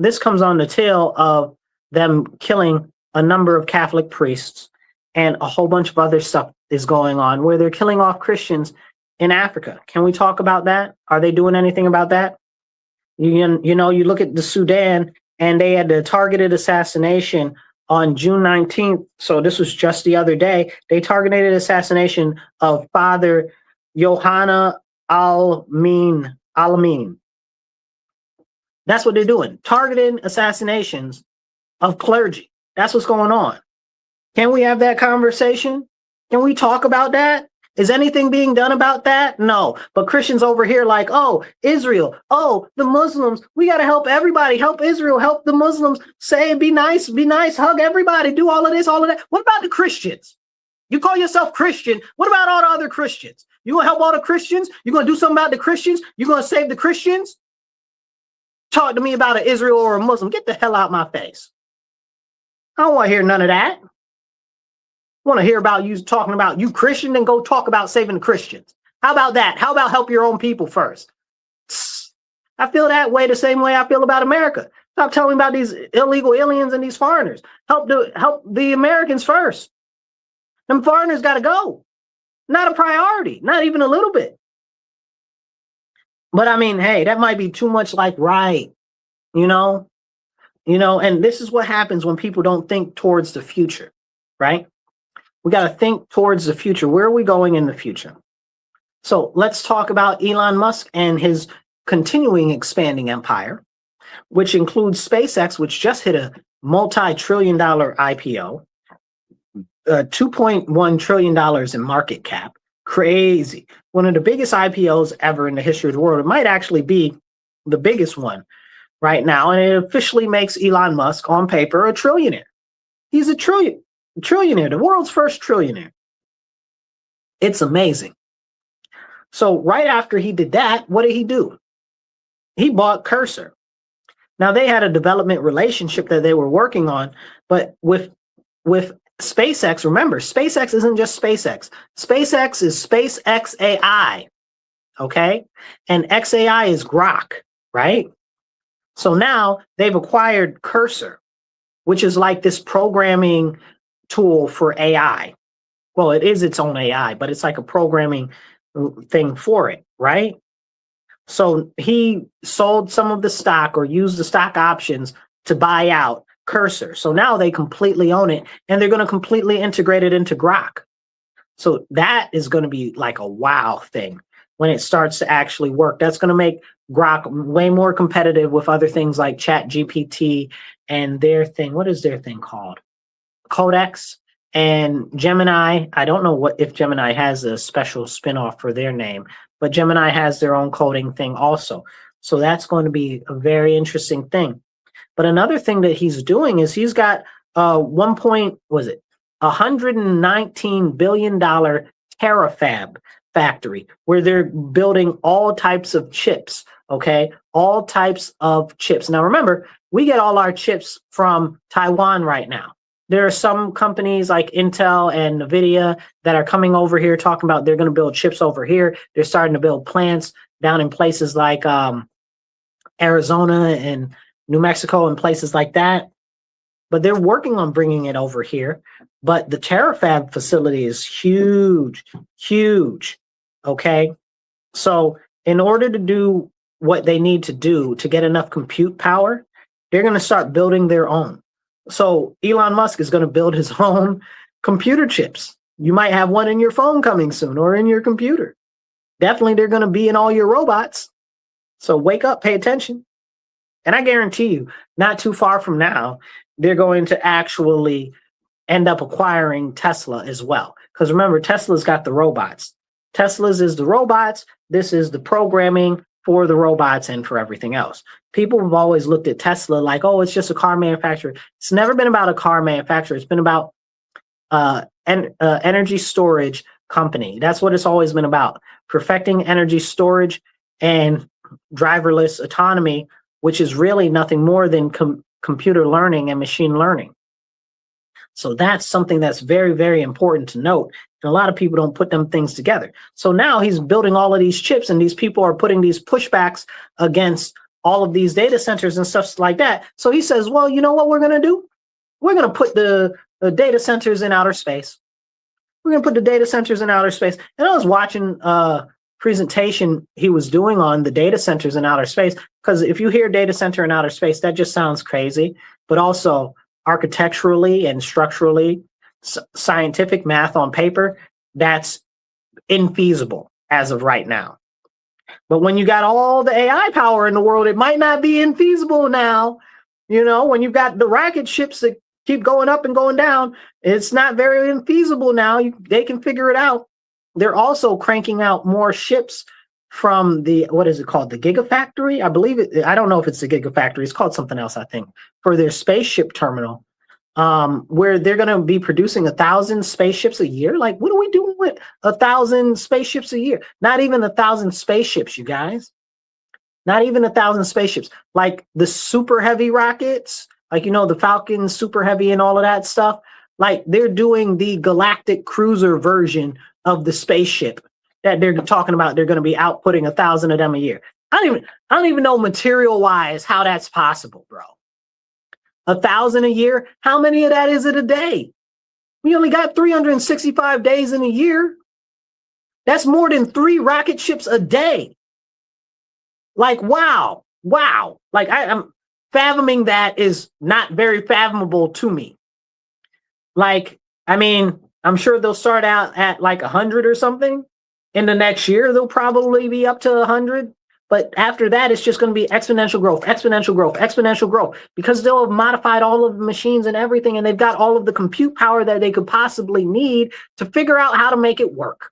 this comes on the tail of them killing a number of Catholic priests, and a whole bunch of other stuff is going on where they're killing off Christians in Africa. Can we talk about that? Are they doing anything about that? You know, you look at the Sudan, and they had the targeted assassination on June 19th. So this was just the other day. They targeted assassination of Father Yohanna Al-Amin. That's what they're doing. Targeted assassinations of clergy. That's what's going on. Can we have that conversation? Can we talk about that? Is anything being done about that? No. But Christians over here like, oh, Israel, oh, the Muslims, we got to help everybody, help Israel, help the Muslims, say, be nice, hug everybody, do all of this, all of that. What about the Christians? You call yourself Christian. What about all the other Christians? You going to help all the Christians? You going to do something about the Christians? You going to save the Christians? Talk to me about an Israel or a Muslim. Get the hell out my face. I don't want to hear none of that. Want to hear about you talking about you Christian, then go talk about saving the Christians. How about that? How about help your own people first? I feel that way the same way I feel about America. Stop telling me about these illegal aliens and these foreigners. Help the Americans first. Them foreigners got to go. Not a priority, not even a little bit. But I mean, hey, that might be too much like right, you know, and this is what happens when people don't think towards the future, right? We got to think towards the future. Where are we going in the future? So let's talk about Elon Musk and his continuing expanding empire, which includes SpaceX, which just hit a multi-trillion-dollar IPO, $2.1 trillion in market cap. Crazy. One of the biggest IPOs ever in the history of the world. It might actually be the biggest one right now. And it officially makes Elon Musk on paper a trillionaire. He's a trillionaire, the world's first trillionaire. It's amazing. So right after he did that, what did he do? He bought Cursor. Now they had a development relationship that they were working on, but with SpaceX, remember, SpaceX isn't just SpaceX. SpaceX is SpaceX AI, okay? And XAI is Grok, right? So now they've acquired Cursor, which is like this programming tool for AI. Well, it is its own AI, but it's like a programming thing for it, right? So he sold some of the stock or used the stock options to buy out Cursor. So now they completely own it, and they're going to completely integrate it into Grok. So that is going to be like a wow thing when it starts to actually work. That's going to make Grok way more competitive with other things like ChatGPT and their thing. What is their thing called? Codex and Gemini. I don't know if Gemini has a special spinoff for their name, but Gemini has their own coding thing also. So that's going to be a very interesting thing. But another thing that he's doing is he's got $119 billion terafab factory where they're building all types of chips, okay? All types of chips. Now, remember, we get all our chips from Taiwan right now. There are some companies like Intel and NVIDIA that are coming over here talking about they're going to build chips over here. They're starting to build plants down in places like Arizona and New Mexico and places like that. But they're working on bringing it over here. But the terafab facility is huge, huge, okay? So in order to do what they need to do to get enough compute power, they're going to start building their own. So Elon Musk is going to build his own computer chips. You might have one in your phone coming soon or in your computer. Definitely they're going to be in all your robots. So wake up, pay attention. And I guarantee you, not too far from now, they're going to actually end up acquiring Tesla as well. Because remember, Tesla's got the robots. Tesla's is the robots. This is the programming for the robots and for everything else. People have always looked at Tesla like, oh, it's just a car manufacturer. It's never been about a car manufacturer. It's been about energy storage company. That's what it's always been about. Perfecting energy storage and driverless autonomy, which is really nothing more than computer learning and machine learning. So that's something that's very, very important to note. And a lot of people don't put them things together. So now he's building all of these chips, and these people are putting these pushbacks against all of these data centers and stuff like that. So he says, well, you know what we're going to do? We're going to put the data centers in outer space. We're going to put the data centers in outer space. And I was watching a presentation he was doing on the data centers in outer space, because if you hear data center in outer space, that just sounds crazy. But also architecturally and structurally, scientific math on paper, that's infeasible as of right now. But when you got all the AI power in the world, it might not be infeasible now. You know, when you've got the rocket ships that keep going up and going down, it's not very infeasible now. They can figure it out. They're also cranking out more ships from the, what is it called? The Gigafactory? I believe it. I don't know if it's the Gigafactory. It's called something else, I think, for their spaceship terminal, where they're going to be producing 1,000 spaceships a year. Like, what are we doing with 1,000 spaceships a year? Not even 1,000 spaceships, you guys. Not even 1,000 spaceships. Like the super heavy rockets, like, you know, the Falcon super heavy and all of that stuff. Like, they're doing the galactic cruiser version of the spaceship that they're talking about. They're going to be outputting 1,000 of them a year. I don't even know material wise how that's possible, bro. 1,000 a year. How many of that is it a day? We only got 365 days in a year. That's more than 3 rocket ships a day. Like, wow. Like, I'm fathoming that is not very fathomable to me. Like, I mean, I'm sure they'll start out at like 100 or something. In the next year, they'll probably be up to 100. But after that, it's just going to be exponential growth, exponential growth, exponential growth, because they'll have modified all of the machines and everything, and they've got all of the compute power that they could possibly need to figure out how to make it work.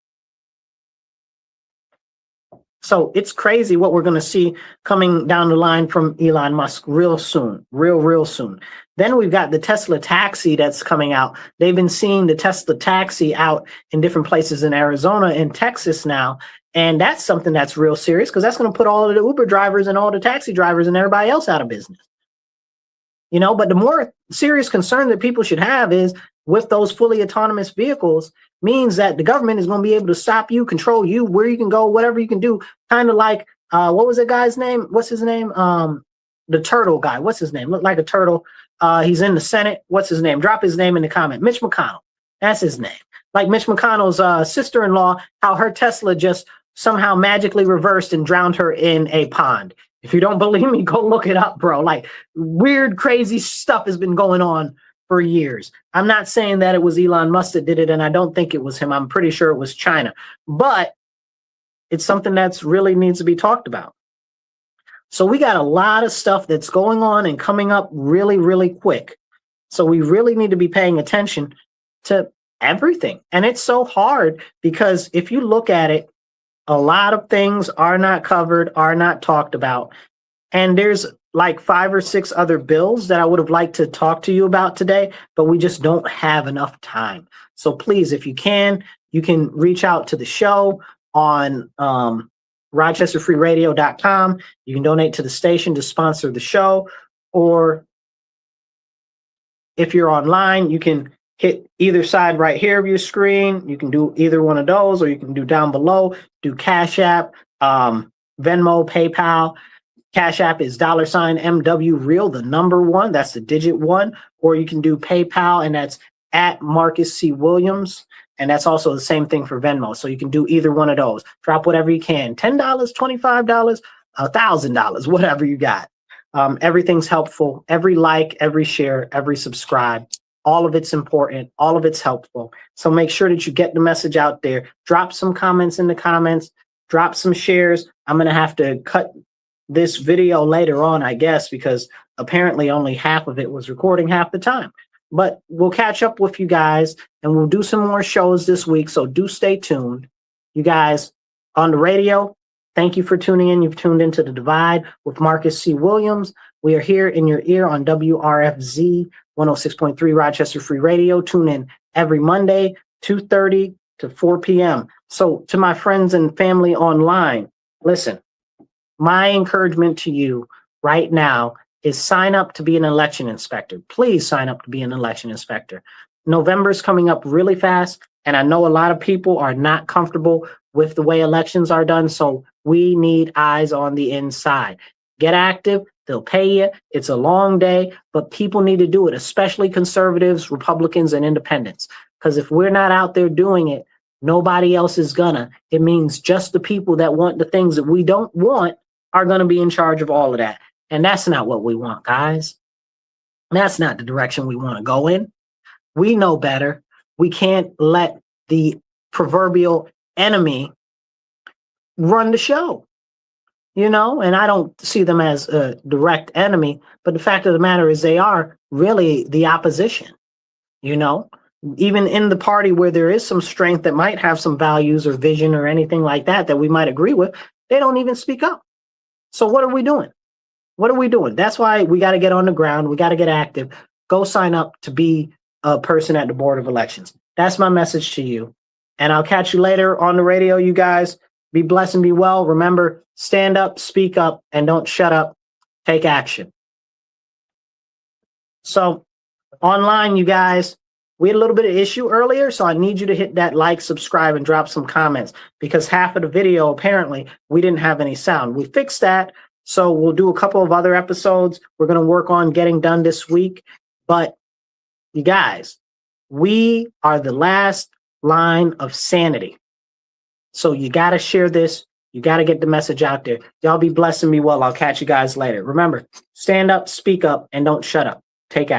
So it's crazy what we're going to see coming down the line from Elon Musk real soon, real soon. Then we've got the Tesla taxi that's coming out. They've been seeing the Tesla taxi out in different places in Arizona and Texas now. And that's something that's real serious, because that's going to put all of the Uber drivers and all the taxi drivers and everybody else out of business. You know, but the more serious concern that people should have is with those fully autonomous vehicles means that the government is going to be able to stop you, control you, where you can go, whatever you can do. Kind of like, what was that guy's name? What's his name? The turtle guy. What's his name? Looked like a turtle. He's in the Senate. What's his name? Drop his name in the comment. Mitch McConnell. That's his name. Like Mitch McConnell's sister-in-law, how her Tesla just somehow magically reversed and drowned her in a pond. If you don't believe me, go look it up, bro. Like, weird, crazy stuff has been going on for years. I'm not saying that it was Elon Musk that did it, and I don't think it was him. I'm pretty sure it was China. But it's something that's really needs to be talked about. So we got a lot of stuff that's going on and coming up really quick. So we really need to be paying attention to everything. And it's so hard because if you look at it, a lot of things are not covered, are not talked about. And there's like 5 or 6 other bills that I would have liked to talk to you about today, but we just don't have enough time. So please, if you can reach out to the show on RochesterFreeRadio.com. You can donate to the station to sponsor the show, or if you're online, you can hit either side right here of your screen. You can do either one of those, or you can do down below, do Cash App, Venmo, PayPal. Cash App is $MW Real, the number 1. That's the digit 1. Or you can do PayPal, and that's at Marcus C. Williams. And that's also the same thing for Venmo. So you can do either one of those. Drop whatever you can. $10, $25, $1,000, whatever you got. Everything's helpful. Every like, every share, every subscribe. All of it's important. All of it's helpful. So make sure that you get the message out there. Drop some comments in the comments. Drop some shares. I'm going to have to cut this video later on, I guess, because apparently only half of it was recording half the time. But we'll catch up with you guys, and we'll do some more shows this week. So do stay tuned. You guys on the radio, thank you for tuning in. You've tuned into The Divide with Marcus C. Williams. We are here in your ear on WRFZ 106.3 Rochester Free Radio. Tune in every Monday, 2:30 to 4 p.m. So to my friends and family online, listen, my encouragement to you right now is sign up to be an election inspector. Please sign up to be an election inspector. November's coming up really fast, and I know a lot of people are not comfortable with the way elections are done, so we need eyes on the inside. Get active. They'll pay you. It's a long day, but people need to do it, especially conservatives, Republicans, and independents. Because if we're not out there doing it, nobody else is gonna. It means just the people that want the things that we don't want are gonna be in charge of all of that. And that's not what we want, guys. That's not the direction we want to go in. We know better. We can't let the proverbial enemy run the show. And I don't see them as a direct enemy, but the fact of the matter is they are really the opposition. Even in the party where there is some strength that might have some values or vision or anything like that we might agree with, they don't even speak up. So what are we doing? What are we doing? That's why we got to get on the ground. We got to get active. Go sign up to be a person at the Board of Elections. That's my message to you. And I'll catch you later on the radio, you guys. Be blessed and be well. Remember, stand up, speak up, and don't shut up. Take action. So online, you guys, we had a little bit of issue earlier, so I need you to hit that like, subscribe, and drop some comments because half of the video, apparently, we didn't have any sound. We fixed that, so we'll do a couple of other episodes. We're going to work on getting done this week. But you guys, we are the last line of sanity. So you got to share this. You got to get the message out there. Y'all be blessed and be well. I'll catch you guys later. Remember, stand up, speak up, and don't shut up. Take action.